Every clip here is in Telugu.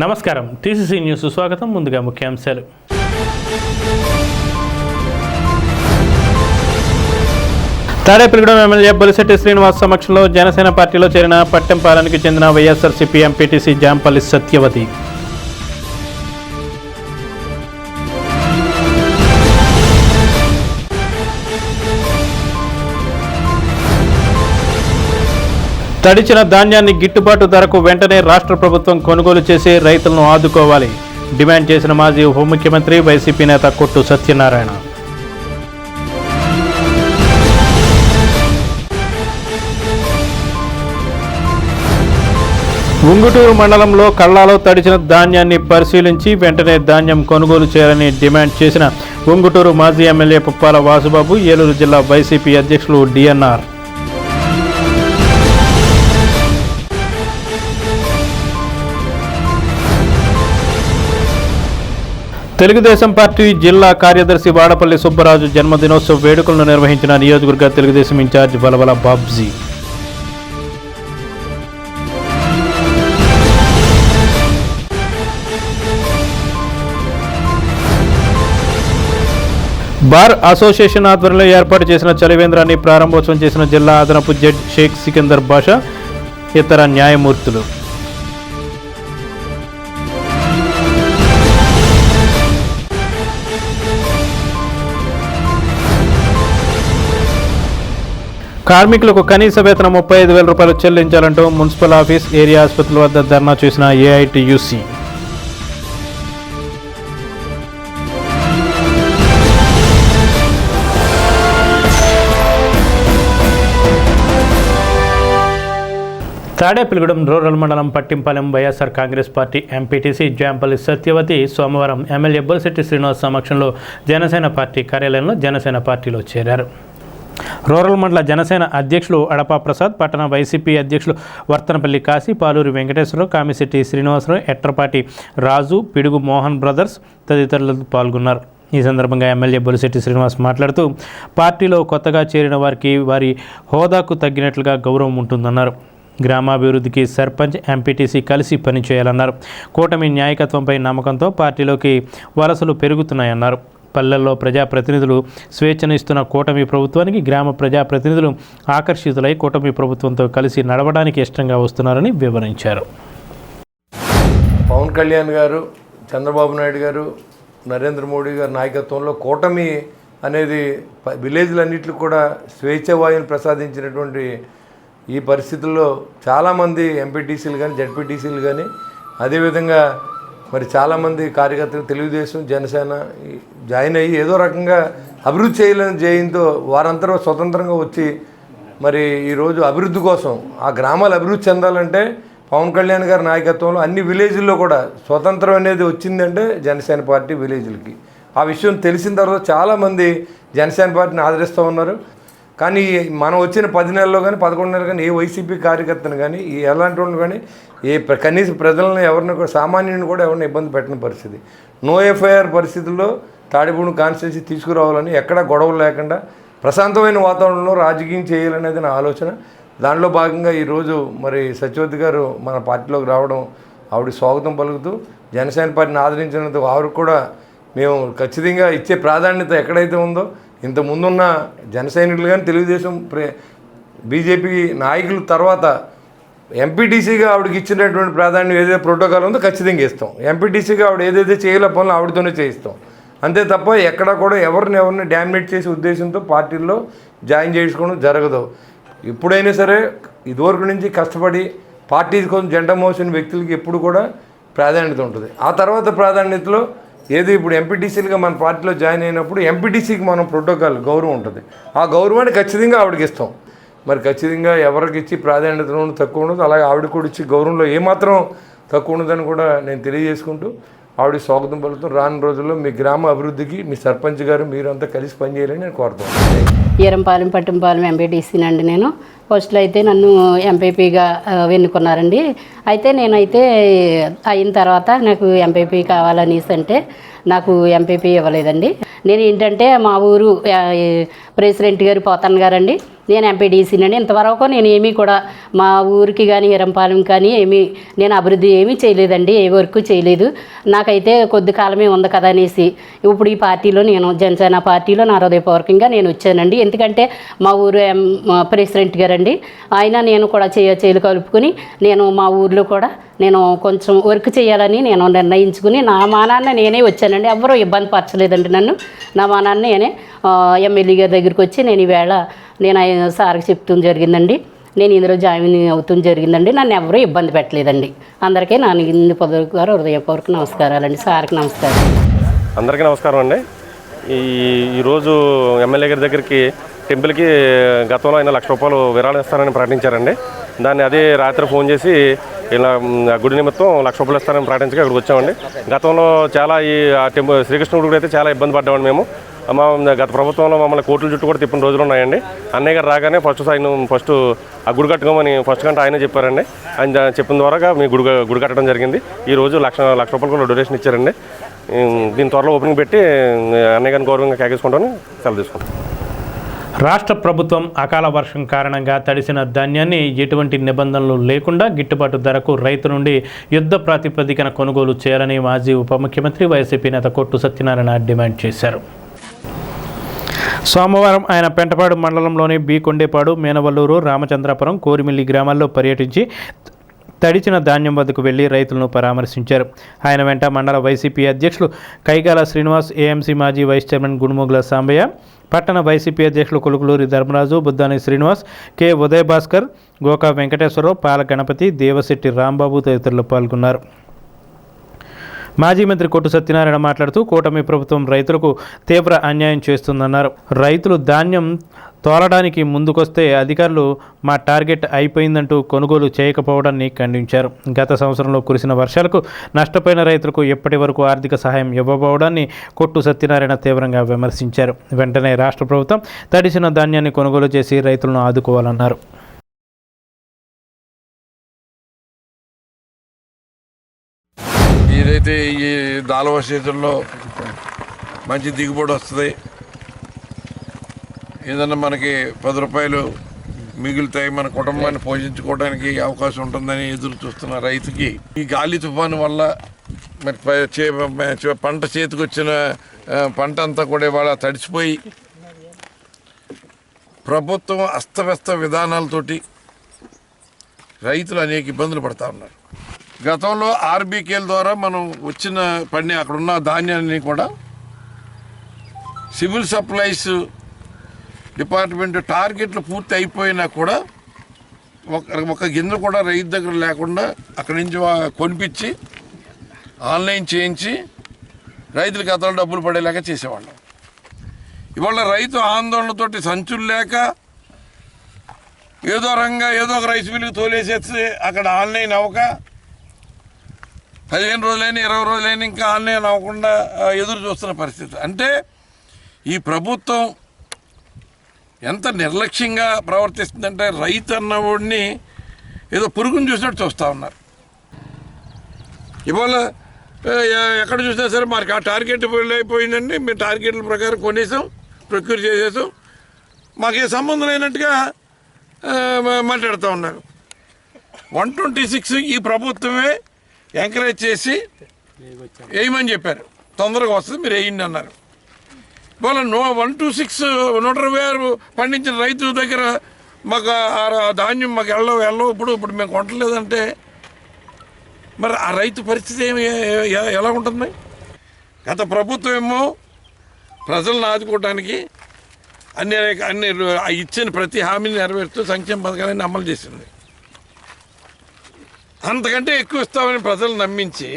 నమస్కారం, టీసీసీ న్యూస్ స్వాగతం. ముందుగా ముఖ్యాంశాలు. తాడేపల్లిగూడెం ఎమ్మెల్యే బొలిశెట్టి శ్రీనివాస్ సమక్షంలో జనసేన పార్టీలో చేరిన పట్టెంపాలెంకి చెందిన వైఎస్ఆర్సీపీ ఎంపీటీసీ జాంపల్లి సత్యవతి. తడిచిన ధాన్యాన్ని గిట్టుబాటు ధరకు వెంటనే రాష్ట్ర ప్రభుత్వం కొనుగోలు చేసి రైతులను ఆదుకోవాలి డిమాండ్ చేసిన మాజీ ఉప ముఖ్యమంత్రి వైసీపీ నేత కొట్టు సత్యనారాయణ. ఉంగుటూరు మండలంలో కళ్ళాలో తడిచిన ధాన్యాన్ని పరిశీలించి వెంటనే ధాన్యం కొనుగోలు చేయాలని డిమాండ్ చేసిన ఉంగుటూరు మాజీ ఎమ్మెల్యే పుప్పాల వాసుబాబు, ఏలూరు జిల్లా వైసీపీ అధ్యక్షులు డిఎన్ఆర్. తెలుగుదేశం పార్టీ జిల్లా కార్యదర్శి వాడపల్లి సుబ్బరాజు జన్మదినోత్సవ వేడుకలను నిర్వహించిన నియోజకవర్గ Telugudesam incharge Balabala Babji. Bar association ఆధ్వర్యంలో ఏర్పాటు చేసిన చలివేంద్రాన్ని ప్రారంభోత్సవం చేసిన జిల్లా అదనపు జడ్జి షేక్ సికందర్ బాషా, ఇతర న్యాయమూర్తులు. కార్మికులకు కనీస వేతనం 35,000 రూపాయలు చెల్లించాలంటూ మున్సిపల్ ఆఫీస్, ఏరియా ఆసుపత్రుల వద్ద ధర్నా చేసిన ఏఐటియుసి. తాడేపల్లిగూడెం రూరల్ మండలం పట్టింపాలెం వైఎస్ఆర్ కాంగ్రెస్ పార్టీ ఎంపీటీసీ జాంపల్లి సత్యవతి సోమవారం ఎమ్మెల్యే బొలిశెట్టి శ్రీనివాస్ సమక్షంలో జనసేన పార్టీ కార్యాలయంలో జనసేన పార్టీలో చేరారు. రూరల్ మండల జనసేన అధ్యక్షులు అడపా ప్రసాద్, పట్టణ వైసీపీ అధ్యక్షులు వర్తనపల్లి కాశీ, పాలూరి వెంకటేశ్వరరావు, కామిశెట్టి శ్రీనివాసరావు, ఎట్రపాటి రాజు, పిడుగు మోహన్ బ్రదర్స్ తదితరులు పాల్గొన్నారు. ఈ సందర్భంగా ఎమ్మెల్యే బొలిశెట్టి శ్రీనివాస్ మాట్లాడుతూ పార్టీలో కొత్తగా చేరిన వారికి వారి హోదాకు తగ్గినట్లుగా గౌరవం ఉంటుందన్నారు. గ్రామాభివృద్ధికి సర్పంచ్, ఎంపీటీసీ కలిసి పనిచేయాలన్నారు. కూటమి న్యాయకత్వంపై నమ్మకంతో పార్టీలోకి వలసలు పెరుగుతున్నాయన్నారు. పల్లెల్లో ప్రజాప్రతినిధులు స్వేచ్ఛనిస్తున్న కూటమి ప్రభుత్వానికి గ్రామ ప్రజాప్రతినిధులు ఆకర్షితులై కూటమి ప్రభుత్వంతో కలిసి నడవడానికి ఇష్టంగా వస్తున్నారని వివరించారు. పవన్ కళ్యాణ్ గారు, చంద్రబాబు నాయుడు గారు, నరేంద్ర మోడీ గారి నాయకత్వంలో కూటమి అనేది విలేజ్లన్నింటికి కూడా స్వేచ్ఛావాయువుని ప్రసాదించినటువంటి ఈ పరిస్థితుల్లో చాలామంది ఎంపీటీసీలు కానీ, జడ్పీటీసీలు కానీ, అదేవిధంగా మరి చాలామంది కార్యకర్తలు తెలుగుదేశం, జనసేన జాయిన్ అయ్యి ఏదో రకంగా అభివృద్ధి చేయాలని జయంతో వారందరూ స్వతంత్రంగా వచ్చి మరి ఈరోజు అభివృద్ధి కోసం ఆ గ్రామాలు అభివృద్ధి చెందాలంటే పవన్ కళ్యాణ్ గారి నాయకత్వంలో అన్ని విలేజ్ల్లో కూడా స్వతంత్రం అనేది వచ్చిందంటే జనసేన పార్టీ విలేజ్లకి. ఆ విషయం తెలిసిన తర్వాత చాలామంది జనసేన పార్టీని ఆదరిస్తూ ఉన్నారు. కానీ మనం వచ్చిన 10 నెలల్లో కానీ 11 నెలలు కానీ ఏ వైసీపీ కార్యకర్తను కానీ ఎలాంటి వాళ్ళు కానీ కనీస ప్రజలను ఎవరిని కూడా, సామాన్యుని కూడా ఎవరిని ఇబ్బంది పెట్టిన పరిస్థితి. నో ఎఫ్ఐఆర్ పరిస్థితుల్లో తాడిపూడి కాన్స్టిట్యున్సీ తీసుకురావాలని, ఎక్కడా గొడవలు లేకుండా ప్రశాంతమైన వాతావరణంలో రాజకీయం చేయాలనేది నా ఆలోచన. దానిలో భాగంగా ఈరోజు మరి సత్యవతి గారు మన పార్టీలోకి రావడం, ఆవిడ స్వాగతం పలుకుతూ జనసేన పార్టీని ఆదరించినందుకు ఆవిడకు కూడా మేము ఖచ్చితంగా ఇచ్చే ప్రాధాన్యత ఎక్కడైతే ఉందో, ఇంతకుముందున్న జన సైనికులు కానీ తెలుగుదేశం బీజేపీ నాయకుల తర్వాత ఎంపీటీసీగా ఆవిడకి ఇచ్చినటువంటి ప్రాధాన్యం ఏదైతే ప్రోటోకాల్ ఉందో ఖచ్చితంగా ఇస్తాం. ఎంపీటీసీగా ఆవిడ ఏదైతే చేయలే పనులు ఆవిడతోనే చేయిస్తాం. అంతే తప్ప ఎక్కడా కూడా ఎవరిని డామినేట్ చేసే ఉద్దేశంతో పార్టీల్లో జాయిన్ చేసుకోవడం జరగదు. ఎప్పుడైనా సరే ఇదివరకు నుంచి కష్టపడి పార్టీ కోసం జెండా మోసిన వ్యక్తులకి ఎప్పుడు కూడా ప్రాధాన్యత ఉంటుంది. ఆ తర్వాత ప్రాధాన్యతలో ఏది ఇప్పుడు ఎంపీటీసీలుగా మన పార్టీలో జాయిన్ అయినప్పుడు ఎంపీటీసీకి మనం ప్రోటోకాల్ గౌరవం ఉంటుంది. ఆ గౌరవాన్ని ఖచ్చితంగా ఆవిడకి ఇస్తాం. మరి ఖచ్చితంగా ఎవరికి ఇచ్చి ప్రాధాన్యతలో తక్కువ ఉండదు, అలాగే ఆవిడ కూడా ఇచ్చి గౌరవంలో ఏమాత్రం తక్కువ ఉండదని కూడా నేను తెలియజేసుకుంటూ ఆవిడ స్వాగతం పలుకుతూ రానున్న రోజుల్లో మీ గ్రామ అభివృద్ధికి మీ సర్పంచ్ గారు మీరంతా కలిసి పనిచేయాలని నేను కోరుతున్నాను. ఈరంపాలెం పట్టింపాలెం ఎంపీటీసీనండి. నేను ఫస్ట్లో అయితే నన్ను ఎంపీపీగా ఎన్నుకున్నారండి. అయితే నేనైతే అయిన తర్వాత నాకు ఎంపీపీ కావాలనేసి అంటే నాకు ఎంపీపీ ఇవ్వలేదండి. నేను ఏంటంటే మా ఊరు ప్రెసిడెంట్ గారు పోతన్న గారండి, నేను ఎంపీడీసీనండి. ఇంతవరకు నేను ఏమీ కూడా మా ఊరికి కానీ ఎరంపాలెం కానీ నేను అభివృద్ధి ఏమీ చేయలేదండి, ఏ వర్క్ చేయలేదు. నాకైతే కొద్ది కాలమే ఉంది కదా అనేసి ఇప్పుడు ఈ పార్టీలో నేను జనసేన పార్టీలో నా హృదయపూర్వకంగా నేను వచ్చానండి. ఎందుకంటే మా ఊరు ప్రెసిడెంట్ గారండి, ఆయన నేను కూడా చేలు కలుపుకొని నేను మా ఊర్లో కూడా నేను కొంచెం వర్క్ చేయాలని నేను నిర్ణయించుకుని నా మానాన్న నేనే వచ్చానండి. ఎవరూ ఇబ్బంది పరచలేదండి నన్ను. నా మానాన్న నేనే ఎమ్మెల్యే గారి దగ్గరికి వచ్చి నేను ఈవేళ నేను సార్కి చెప్తూ జరిగిందండి, నేను ఇందులో జాయిన్ అవుతుంది జరిగిందండి. నన్ను ఎవరూ ఇబ్బంది పెట్టలేదండి. అందరికీ నా గారు హృదయపూర్వక నమస్కారాలండి. సార్కి నమస్కారం. అందరికీ నమస్కారం అండి. ఈరోజు ఎమ్మెల్యే గారి దగ్గరికి టెంపుల్కి గతంలో ఆయన ₹1,00,000 విరాళం ఇస్తానని ప్రకటించారండి. దాన్ని అదే రాత్రి ఫోన్ చేసి ఇలా గుడి నిమిత్తం ₹1,00,000 ఇస్తానని ప్రకటించగా ఇక్కడికి వచ్చామండి. గతంలో చాలా ఈ టెంపుల్ శ్రీకృష్ణ గుడికి అయితే చాలా ఇబ్బంది పడ్డామండి మేము. గత ప్రభుత్వంలో మమ్మల్ని కోర్టుల చుట్టూ కూడా తిప్పిన రోజులు ఉన్నాయండి. అన్నయ్య గారు రాగానే ఫస్ట్ ఆ గుడి కట్టుకోమని ఫస్ట్ గంట ఆయనే చెప్పారండి. ఆయన చెప్పిన ద్వారా మీ గుడి కట్టడం జరిగింది. ఈరోజు ₹1,00,000 కూడా డొనేషన్ ఇచ్చారండి. దీని త్వరలో ఓపెనింగ్ పెట్టి అన్నయ్య గారిని గౌరవంగా కేకేసుకుంటామని సెలవు తీసుకుంటాం. రాష్ట్ర ప్రభుత్వం అకాల వర్షం కారణంగా తడిసిన ధాన్యాన్ని ఎటువంటి నిబంధనలు లేకుండా గిట్టుబాటు ధరకు రైతు నుండి యుద్ధ ప్రాతిపదికన కొనుగోలు చేయాలని మాజీ ఉప ముఖ్యమంత్రి వైసీపీ నేత కొట్టు సత్యనారాయణ డిమాండ్ చేశారు. సోమవారం ఆయన పెంటపాడు మండలంలోని కొండేపాడు, మేనవల్లూరు, రామచంద్రాపురం, కోరిమిల్లి గ్రామాల్లో పర్యటించి తడిచిన ధాన్యం వద్దకు వెళ్లి రైతులను పరామర్శించారు. ఆయన వెంట మండల వైసీపీ అధ్యక్షులు కైగాల శ్రీనివాస్, ఏఎంసీ మాజీ వైస్ చైర్మన్ గుణమోగుల సాంబయ్య, పట్టణ వైసీపీ అధ్యక్షులు కొలుకులూరి ధర్మరాజు, బుద్దాని శ్రీనివాస్, కె ఉదయ్ భాస్కర్, గోకా వెంకటేశ్వరరావు, పాల గణపతి, దేవశెట్టి రాంబాబు తదితరులు పాల్గొన్నారు. మాజీ మంత్రి కొట్టు సత్యనారాయణ మాట్లాడుతూ కూటమి ప్రభుత్వం రైతులకు తీవ్ర అన్యాయం చేస్తుందన్నారు. రైతులు ధాన్యం తోలడానికి ముందుకొస్తే అధికారులు మా టార్గెట్ అయిపోయిందంటూ కొనుగోలు చేయకపోవడాన్ని ఖండించారు. గత సంవత్సరంలో కురిసిన వర్షాలకు నష్టపోయిన రైతులకు ఇప్పటి వరకు ఆర్థిక సహాయం ఇవ్వకపోవడాన్ని కొట్టు సత్యనారాయణ తీవ్రంగా విమర్శించారు. వెంటనే రాష్ట్ర ప్రభుత్వం తడిసిన ధాన్యాన్ని కొనుగోలు చేసి రైతులను ఆదుకోవాలన్నారు. ఏదైతే ఈ 4వ సీజన్లో మంచి దిగుబడి వస్తుంది, ఏదన్నా మనకి ₹10 మిగులుతాయి, మన కుటుంబాన్ని పోషించుకోవడానికి అవకాశం ఉంటుందని ఎదురు చూస్తున్న రైతుకి ఈ గాలి తుఫాను వల్ల మరి పంట చేతికి వచ్చిన పంట అంతా కూడా ఇవాళ తడిసిపోయి ప్రభుత్వం అస్తవ్యస్త విధానాలతోటి రైతులు అనేక ఇబ్బందులు పడతా ఉన్నారు. గతంలో ఆర్బీకేల ద్వారా మనం అక్కడున్న ధాన్యాన్ని కూడా సివిల్ సప్లైస్ డిపార్ట్మెంట్ టార్గెట్లు పూర్తి అయిపోయినా కూడా ఒక గింజ కూడా రైతు దగ్గర లేకుండా అక్కడి నుంచి కొనిపించి ఆన్లైన్ చేయించి రైతుల ఖాతాలో డబ్బులు పడేలాగా చేసేవాళ్ళం. ఇవాళ రైతు ఆందోళనతోటి సంచులు లేక ఏదో ఒక రైస్ మిల్లుకి తోలేసేస్తే అక్కడ ఆన్లైన్ అవ్వక 15 రోజులైనా 20 రోజులైనా ఇంకా ఆన్లైన్ అవ్వకుండా ఎదురు చూస్తున్న పరిస్థితి. అంటే ఈ ప్రభుత్వం ఎంత నిర్లక్ష్యంగా ప్రవర్తిస్తుందంటే రైతు అన్నవాడిని ఏదో పురుగుని చూసినట్టు చూస్తూ ఉన్నారు. ఇవాళ ఎక్కడ చూసినా సరే మనకి ఆ టార్గెట్ అయిపోయిందండి, మేము టార్గెట్ల ప్రకారం కొనేసాం, ప్రొక్యూర్ చేసేసాం, మాకే సంబంధం లేనట్టుగా మాట్లాడుతూ ఉన్నారు. 126 ఈ ప్రభుత్వమే ఎంకరేజ్ చేసి వేయమని చెప్పారు, తొందరగా వస్తుంది మీరు వేయండి అన్నారు. ఇవాళ 126 126 పండించిన రైతు దగ్గర మాకు ధాన్యం మాకు వెళ్ళవు ఇప్పుడు మేము కొనట్లేదంటే మరి ఆ రైతు పరిస్థితి ఎలా ఉంటుంది? గత ప్రభుత్వం ఏమో ప్రజలను ఆదుకోవడానికి అన్ని ఇచ్చిన ప్రతి హామీని నెరవేరుస్తూ సంక్షేమ పథకాలన్నీ అమలు చేసింది. అంతకంటే ఎక్కువ ఇస్తామని ప్రజలు నమ్మించి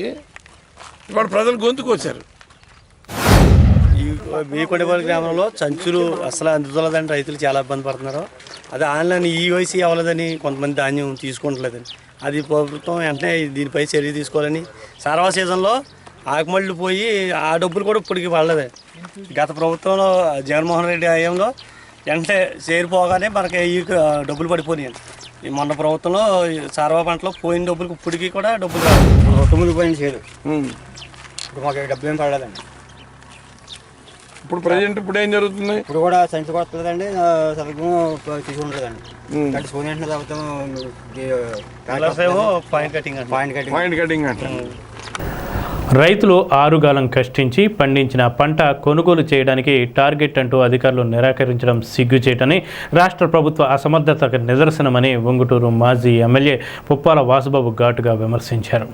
ఇవాళ ప్రజలు గొంతుకొచ్చారు. ఈ కొండపల్లి గ్రామంలో సంచులు అసలు అందుతలేదని రైతులు చాలా ఇబ్బంది పడుతున్నారు. అది ఆన్లైన్ ఈవైసీ అవ్వలేదని కొంతమంది ధాన్యం తీసుకుంటలేదని, అది ప్రభుత్వం వెంటనే దీనిపై చర్య తీసుకోవాలని. సర్వ సీజన్లో ఆకుమళ్ళు పోయి ఆ డబ్బులు కూడా ఇప్పటికి పడలేదు. గత ప్రభుత్వంలో జగన్మోహన్ రెడ్డి హయాంలో వెంటనే చేరిపోగానే మనకి ఈ డబ్బులు పడిపోయినాయి. మొన్న ప్రభుత్వంలో సార్వా పంటలో పోయిన డబ్బులకు ఇప్పటికీ కూడా డబ్బులు రాదు. 9 పోయిన చేరు ఇప్పుడు మాకు డబ్బులు ఏం పడలేదండి. ఇప్పుడు ప్రజెంట్ ఇప్పుడు ఏం జరుగుతుంది? ఇప్పుడు కూడా సంచి కొత్తదండి, సగం తీసుకుంటుందండి. తడిసిపోయి వెంటనే తర్వాత పాయింట్ కటింగ్ అంటే రైతులు ఆరుగాలం కష్టించి పండించిన పంట కొనుగోలు చేయడానికి టార్గెట్ అంటూ అధికారులు నిరాకరించడం సిగ్గుచేటని రాష్ట్ర ప్రభుత్వ అసమర్థతకు నిదర్శనమని ఉంగుటూరు మాజీ ఎమ్మెల్యే పుప్పాల వాసుబాబు ఘాటుగా విమర్శించారు.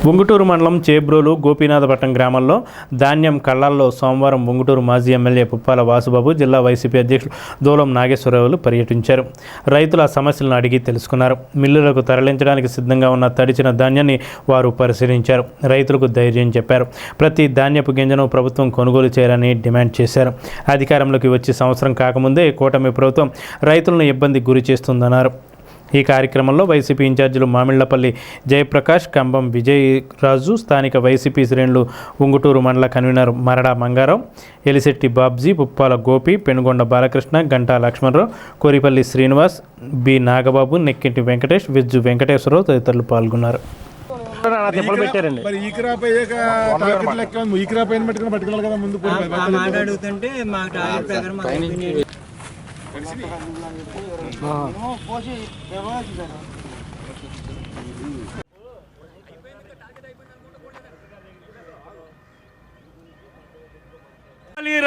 ఉంగుటూరు మండలం చేబ్రోలు గోపీనాథపట్నం గ్రామంలో ధాన్యం కళ్ళాల్లో సోమవారం ఉంగుటూరు మాజీ ఎమ్మెల్యే పుప్పాల వాసుబాబు, జిల్లా వైసీపీ అధ్యక్షులు దూలం నాగేశ్వరరావులు పర్యటించారు. రైతుల సమస్యలను అడిగి తెలుసుకున్నారు. మిల్లులకు తరలించడానికి సిద్ధంగా ఉన్న తడిచిన ధాన్యాన్ని వారు పరిశీలించారు. రైతులకు ధైర్యం చెప్పారు. ప్రతి ధాన్యపు గింజను ప్రభుత్వం కొనుగోలు చేయాలని డిమాండ్ చేశారు. అధికారంలోకి వచ్చి సంవత్సరం కాకముందే కూటమి ప్రభుత్వం రైతులను ఇబ్బంది గురి చేస్తుందన్నారు. ఈ కార్యక్రమంలో వైసీపీ ఇన్ఛార్జీలు మామిళ్లపల్లి జయప్రకాష్, కంబం విజయరాజు, స్థానిక వైసీపీ శ్రేణులు ఉంగుటూరు మండల కన్వీనర్ మరడా మంగారావు, ఎలిశెట్టి బాబ్జీ, పుప్పాల గోపి, పెనుగొండ బాలకృష్ణ, గంటా లక్ష్మణరావు, కోరిపల్లి శ్రీనివాస్, బి నాగబాబు, నెక్కింటి వెంకటేష్, విజ్జు వెంకటేశ్వరరావు తదితరులు పాల్గొన్నారు.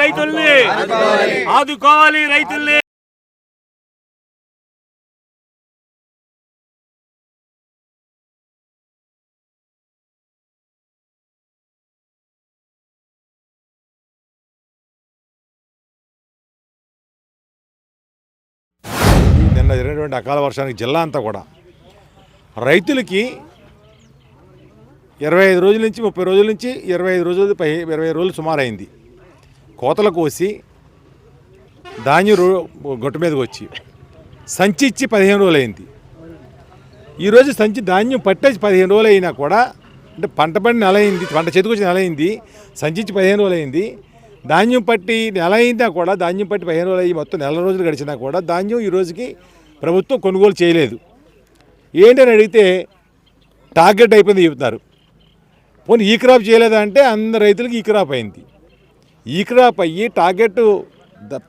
రైతుల్ని ఆదుకోవాలి, రైతుల్ని నిన్న జరిగినటువంటి అకాల వర్షానికి జిల్లా అంతా కూడా రైతులకి 25 రోజుల నుంచి 30 రోజుల నుంచి 25 రోజులు 20 రోజులు సుమారైంది. కోతలు కోసి ధాన్యం గొట్టు మీదకి వచ్చి సంచి ఇచ్చి 15 రోజులు అయింది. ఈరోజు సంచి ధాన్యం పట్టేసి 15 రోజులు అయినా కూడా, అంటే పంట పడి నెల అయింది, పంట చేతికొచ్చి నెల అయింది, సంచి ఇచ్చి 15 రోజులు అయింది. ధాన్యం పట్టి నెల అయినా కూడా, ధాన్యం పట్టి 15 రోజులు అయ్యి మొత్తం నెల రోజులు గడిచినా కూడా ధాన్యం ఈ రోజుకి ప్రభుత్వం కొనుగోలు చేయలేదు. ఏంటని అడిగితే టార్గెట్ అయిపోయింది చెబుతున్నారు. పోనీ ఈ క్రాప్ చేయలేదా అంటే అందరు రైతులకి ఈ క్రాప్ అయింది. ఈ క్రాప్ అయ్యి టార్గెట్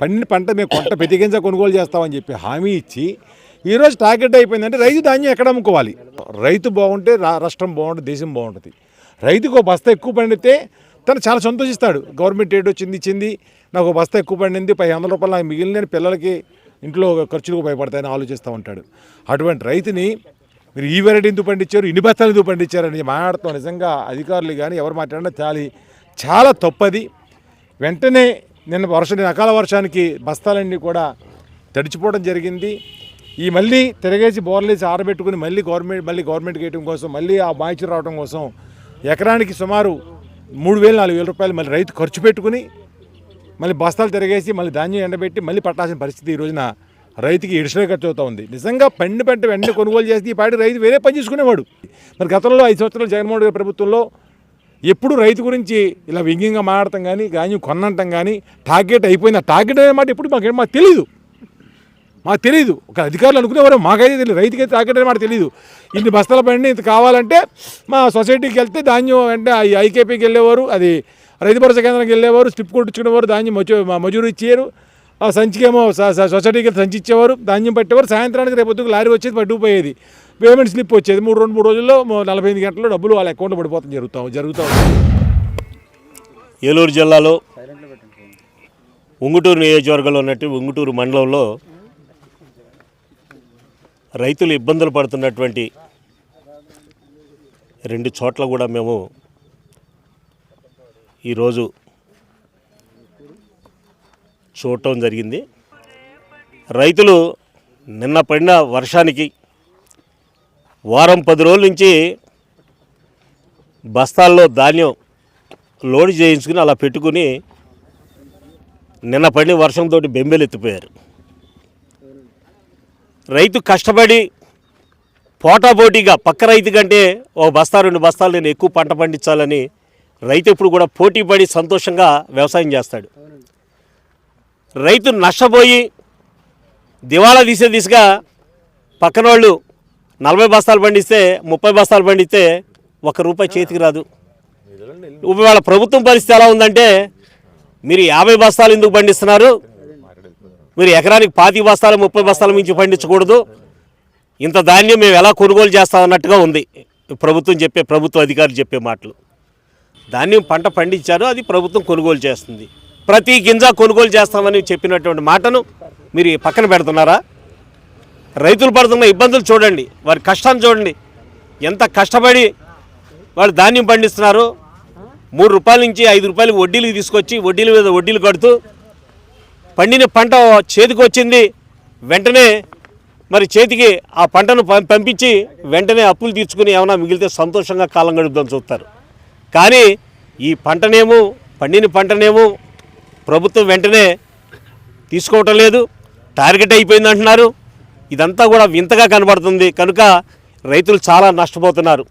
పండిన పంట మేము కొంట ప్రతి గింజ కొనుగోలు చేస్తామని చెప్పి హామీ ఇచ్చి ఈరోజు టార్గెట్ అయిపోయిందంటే రైతు ధాన్యం ఎక్కడ అమ్ముకోవాలి? రైతు బాగుంటే రాష్ట్రం బాగుంటుంది, దేశం బాగుంటుంది. రైతుకు ఒక బస్తా ఎక్కువ పండితే తను చాలా సంతోషిస్తాడు. గవర్నమెంట్ రేట్ వచ్చింది, ఇచ్చింది, నాకు ఒక బస్తా ఎక్కువ పండింది, 500 రూపాయలు నాకు మిగిలిన పిల్లలకి ఇంట్లో ఖర్చులకు ఉపయోగపడతాయని ఆలోచిస్తూ ఉంటాడు. అటువంటి రైతుని మీరు ఈ వెరైటీ ఎందుకు పండించారు, ఇన్ని బస్తాలు ఎందుకు పండించారని మాట్లాడుతాం. నిజంగా అధికారులు కానీ ఎవరు మాట్లాడినా చాలా తప్పది. వెంటనే నిన్న అకాల వర్షానికి బస్తాలన్నీ కూడా తడిచిపోవడం జరిగింది. ఈ మళ్ళీ తిరగేసి బోర్లేసి ఆరబెట్టుకుని మళ్ళీ గవర్నమెంట్కి వేయడం కోసం, మళ్ళీ ఆ బాయిచు రావడం కోసం ఎకరానికి సుమారు 3,000-4,000 రూపాయలు మళ్ళీ రైతు ఖర్చు పెట్టుకుని మళ్ళీ బస్తాలు తిరగేసి మళ్ళీ ధాన్యం ఎండబెట్టి మళ్ళీ పట్టాల్సిన పరిస్థితి ఈ రోజున రైతుకి ఎడిషనల్ ఖర్చు అవుతూ ఉంది. నిజంగా పంట వెంటనే కొనుగోలు చేసి ఈ పాటి రైతు వేరే పని చేసుకునేవాడు. మరి గతంలో 5 సంవత్సరాలు జగన్మోహన్ రెడ్డి ప్రభుత్వంలో ఎప్పుడు రైతు గురించి ఇలా వ్యంగ్యంగా మాట్లాడటం కానీ, ధాన్యం కొనంటం కానీ, టార్గెట్ అయిపోయింది. ఆ టార్గెట్ అనే మాట ఎప్పుడు మాకు తెలియదు. ఒక అధికారులు అనుకునేవారు, మాకైతే తెలియదు. రైతుకైతే టార్గెట్ అనే మాట తెలియదు. ఇన్ని బస్తాల బండి ఇంత కావాలంటే మా సొసైటీకి వెళ్తే ధాన్యం అంటే ఐకేపీకి వెళ్ళేవారు, అది రైతు భరోసా కేంద్రానికి వెళ్ళేవారు, స్ట్రిప్ కొట్టించుకునేవారు, ధాన్యం మజూరు ఇచ్చేవారు, ఆ సంచికేమో సొసైటీకి ధాన్యం ఇచ్చేవారు, ధాన్యం పట్టేవారు. సాయంత్రానికి రేపొద్దుకు లారీ వచ్చేది, పట్టుకుపోయేది, పేమెంట్ స్లిప్ వచ్చేది. 3 రోజుల్లో 45 గంటల్లో డబ్బులు వాళ్ళ అకౌంట్లో పడిపోతాం జరుగుతూ ఉంది. ఏలూరు జిల్లాలో ఉంగుటూరు నియోజకవర్గంలో ఉన్నట్టు ఉంగుటూరు మండలంలో రైతులు ఇబ్బందులు పడుతున్నటువంటి 2 చోట్ల కూడా మేము ఈరోజు చూడటం జరిగింది. రైతులు నిన్న పడిన వర్షానికి వారం 10 రోజుల నుంచి బస్తాల్లో ధాన్యం లోడ్ చేయించుకుని అలా పెట్టుకుని నిన్న పడిన వర్షంతో బెంబేలెత్తిపోయారు. రైతు కష్టపడి పోటాపోటీగా పక్క రైతు కంటే 1 బస్తా 2 బస్తాలు నేను ఎక్కువ పంట పండించాలని రైతు ఎప్పుడు కూడా పోటీపడి సంతోషంగా వ్యవసాయం చేస్తాడు. రైతు నష్టపోయి దివాళా తీసే దిశగా పక్కన వాళ్ళు 40 బస్తాలు పండిస్తే 30 బస్తాలు పండిస్తే ₹1 చేతికి రాదు. వాళ్ళ ప్రభుత్వం పరిస్థితి ఎలా ఉందంటే మీరు 50 బస్తాలు ఎందుకు పండిస్తున్నారు? మీరు ఎకరానికి 25 బస్తాలు 30 బస్తాల మించి పండించకూడదు. ఇంత ధాన్యం మేము ఎలా కొనుగోలు చేస్తామన్నట్టుగా ఉంది ప్రభుత్వ అధికారులు చెప్పే మాటలు. ధాన్యం పంట పండించారు, అది ప్రభుత్వం కొనుగోలు చేస్తుంది. ప్రతి గింజ కొనుగోలు చేస్తామని చెప్పినటువంటి మాటను మీరు పక్కన పెడుతున్నారా? రైతులు పడుతున్న ఇబ్బందులు చూడండి, వారి కష్టాన్ని చూడండి. ఎంత కష్టపడి వాళ్ళు ధాన్యం పండిస్తున్నారు. 3 రూపాయల నుంచి 5 రూపాయలకి వడ్డీలకు తీసుకొచ్చి వడ్డీల మీద వడ్డీలు కడుతూ పండిన పంట చేతికి వచ్చింది, వెంటనే మరి చేతికి ఆ పంటను పంపించి వెంటనే అప్పులు తీర్చుకుని ఏమైనా మిగిలితే సంతోషంగా కాలం గడుపుదాం చూస్తారు. కానీ ఈ పండిన పంటనేమో ప్రభుత్వం వెంటనే తీసుకోవటం లేదు, టార్గెట్ అయిపోయింది అంటున్నారు. ఇదంతా కూడా వింతగా కనబడుతుంది. కనుక రైతులు చాలా నష్టపోతున్నారు.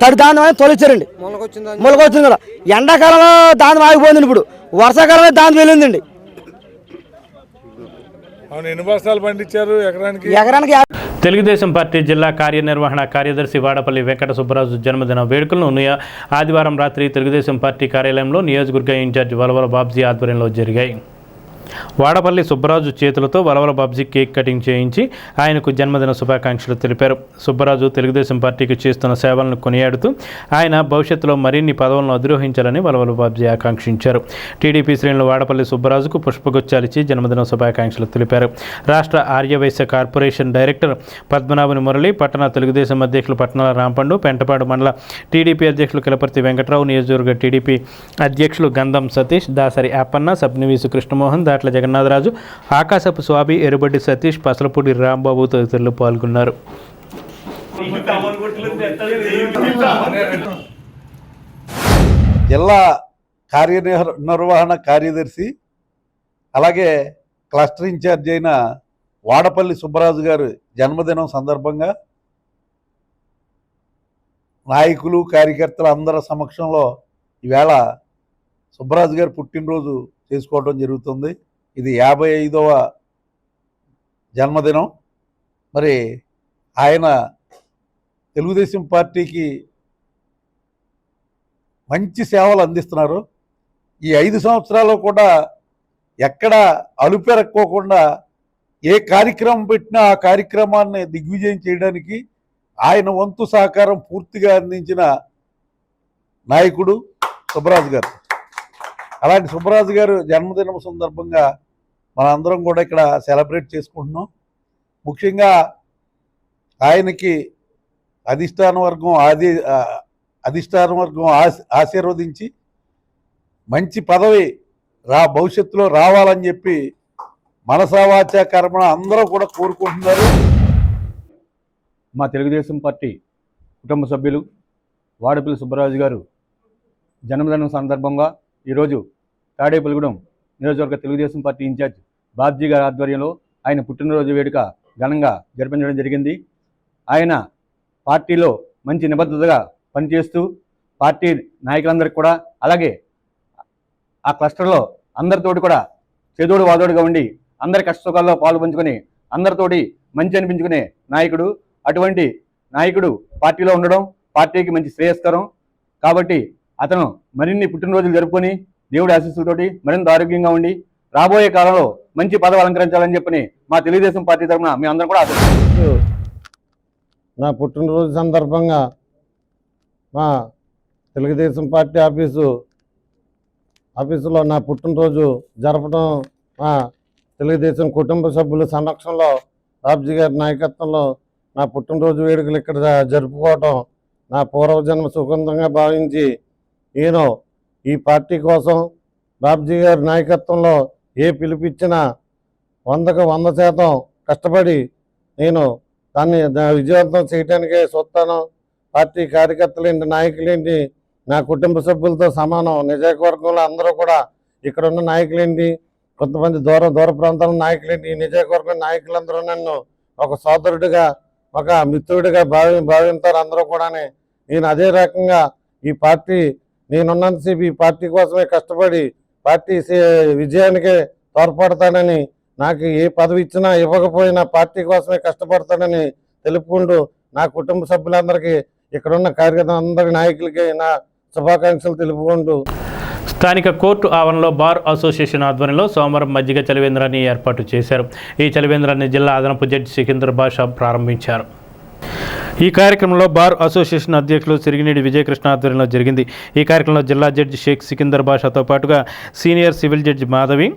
తడి దాని తొలిచారండి, మొలకొచ్చింది కూడా. ఎండాకాలంలో దాని ఆగిపోయిందండి, ఇప్పుడు వర్షాకాలంలో దాని వెళ్ళిందండి. ఎన్ని బస్తాలు పండించారు ఎకరానికి? ఎకరానికి తెలుగుదేశం పార్టీ జిల్లా కార్యనిర్వహణ కార్యదర్శి వాడపల్లి వెంకట సుబ్బరాజు జన్మదిన వేడుకలను ఆదివారం రాత్రి తెలుగుదేశం పార్టీ కార్యాలయంలో నియోజకవర్గ ఇన్ఛార్జ్ వలవల బాబ్జీ ఆధ్వర్యంలో జరిగాయి. వాడపల్లి సుబ్బరాజు చేతులతో వలవల బాబ్జీ కేక్ కటింగ్ చేయించి ఆయనకు జన్మదిన శుభాకాంక్షలు తెలిపారు. సుబ్బరాజు తెలుగుదేశం పార్టీకి చేస్తున్న సేవలను కొనియాడుతూ ఆయన భవిష్యత్తులో మరిన్ని పదవులను అధిరోహించాలని వలవల బాబ్జీ ఆకాంక్షించారు. టీడీపీ శ్రేణులు వాడపల్లి సుబ్బరాజుకు పుష్పగుచ్చాలిచ్చి జన్మదిన శుభాకాంక్షలు తెలిపారు. రాష్ట్ర ఆర్యవైశ్య కార్పొరేషన్ డైరెక్టర్ పద్మనాభని మురళి, పట్టణ తెలుగుదేశం అధ్యక్షులు పట్నాల రాంపండు, పెంటపాడు మండల టీడీపీ అధ్యక్షులు కిలపర్తి వెంకట్రావు, నియోజకవర్గ టీడీపీ అధ్యక్షులు గంధం సతీష్, దాసరి అప్పన్న, సబ్నివీసు కృష్ణమోహన్, దాట్ల జగన్నాథరాజు, ఆకాశపు స్వామి, ఎరుబడ్డి సతీష్, పసలపూడి రాంబాబు తదితరులు పాల్గొన్నారు. జిల్లా కార్యనిర్వహణ కార్యదర్శి అలాగే క్లస్టర్ ఇన్ఛార్జ్ అయిన వాడపల్లి సుబ్బరాజు గారు జన్మదినం సందర్భంగా నాయకులు కార్యకర్తలు అందరి సమక్షంలో ఈవేళ సుబ్బరాజు గారు పుట్టినరోజు చేసుకోవడం జరుగుతుంది. ఇది 55వ జన్మదినం. మరి ఆయన తెలుగుదేశం పార్టీకి మంచి సేవలు అందిస్తున్నారు. ఈ 5 సంవత్సరాల్లో కూడా ఎక్కడ అలుపెరక్కోకుండా ఏ కార్యక్రమం పెట్టినా ఆ కార్యక్రమాన్ని దిగ్విజయం చేయడానికి ఆయన వంతు సహకారం పూర్తిగా అందించిన నాయకుడు సుబ్బరాజు గారు. అలాంటి సుబ్బరాజు గారు జన్మదినం సందర్భంగా మనందరం కూడా ఇక్కడ సెలబ్రేట్ చేసుకుంటున్నాం. ముఖ్యంగా ఆయనకి అధిష్టాన వర్గం ఆశీర్వదించి మంచి పదవి భవిష్యత్తులో రావాలని చెప్పి మనసా వాచా కర్మణ అందరూ కూడా కోరుకుంటున్నారు. మా తెలుగుదేశం పార్టీ కుటుంబ సభ్యులు వాడపల్లి సుబ్బరాజు గారు జన్మదినం సందర్భంగా ఈరోజు తాడేపల్లిగూడెం నియోజకవర్గ తెలుగుదేశం పార్టీ ఇన్ఛార్జ్ బాబ్జీ గారి ఆధ్వర్యంలో ఆయన పుట్టినరోజు వేడుక ఘనంగా జరిపించడం జరిగింది. ఆయన పార్టీలో మంచి నిబద్ధతగా పనిచేస్తూ పార్టీ నాయకులందరికీ కూడా, అలాగే ఆ క్లస్టర్లో అందరితోటి కూడా చేదోడు వాదోడుగా ఉండి అందరి కష్టసుఖాల్లో పాలు పంచుకొని అందరితోటి మంచి అనిపించుకునే నాయకుడు. అటువంటి నాయకుడు పార్టీలో ఉండడం పార్టీకి మంచి శ్రేయస్కరం. కాబట్టి అతను మరిన్ని పుట్టినరోజులు జరుపుకొని దేవుడి ఆశీస్సులతోటి మరింత ఆరోగ్యంగా ఉండి రాబోయే కాలంలో మంచి పదవి అలంకరించాలని చెప్పని మా తెలుగుదేశం పార్టీ తరఫున మేము అందరం కూడా ఆశిస్తున్నాం. నా పుట్టినరోజు సందర్భంగా మా తెలుగుదేశం పార్టీ ఆఫీసులో నా పుట్టినరోజు జరపడం మా తెలుగుదేశం కుటుంబ సభ్యుల సమక్షంలో బాబ్జీ గారి నాయకత్వంలో నా పుట్టినరోజు వేడుకలు ఇక్కడ జరుపుకోవటం నా పూర్వజన్మ సుగంధంగా భావించి నేను ఈ పార్టీ కోసం బాబ్జీ గారి నాయకత్వంలో ఏ పిలిపిచ్చినా 100కు 100% కష్టపడి నేను దాన్ని విజయవంతం చేయడానికే చూస్తాను. పార్టీ కార్యకర్తలేంటి, నాయకులేంటి, నా కుటుంబ సభ్యులతో సమానం. నియోజకవర్గంలో అందరూ కూడా ఇక్కడున్న నాయకులేంటి, కొంతమంది దూర ప్రాంతాల నాయకులేంటి, ఈ నియోజకవర్గం నాయకులందరూ నన్ను ఒక సోదరుడిగా, ఒక మిత్రుడిగా భావించారు అందరూ కూడా. నేను అదే రకంగా ఈ పార్టీ నేనున్నంతసేపు ఈ పార్టీ కోసమే కష్టపడి పార్టీ విజయానికే తోడ్పడతానని, నాకు ఏ పదవి ఇచ్చినా ఇవ్వకపోయినా పార్టీ కోసమే కష్టపడతానని తెలుపుకుంటూ నా కుటుంబ సభ్యులందరికీ ఇక్కడున్న కార్యకర్తలు అందరి నాయకులకి నా శుభాకాంక్షలు తెలుపుకుంటూ. స్థానిక కోర్టు ఆవరణలో బార్ అసోసియేషన్ ఆధ్వర్యంలో సోమవారం మజ్జిగ చలివేంద్రాన్ని ఏర్పాటు చేశారు. ఈ చలివేంద్రాన్ని జిల్లా అదనపు జడ్జి సికిందర్ బాషా ప్రారంభించారు. ఈ కార్యక్రమంలో బార్ అసోసియేషన్ అధ్యక్షులు సిరిగినేడి విజయకృష్ణ ఆధ్వర్యంలో జరిగింది. ఈ కార్యక్రమంలో జిల్లా జడ్జి షేక్ సికిందర్ బాషాతో పాటుగా సీనియర్ సివిల్ జడ్జి మాధవి,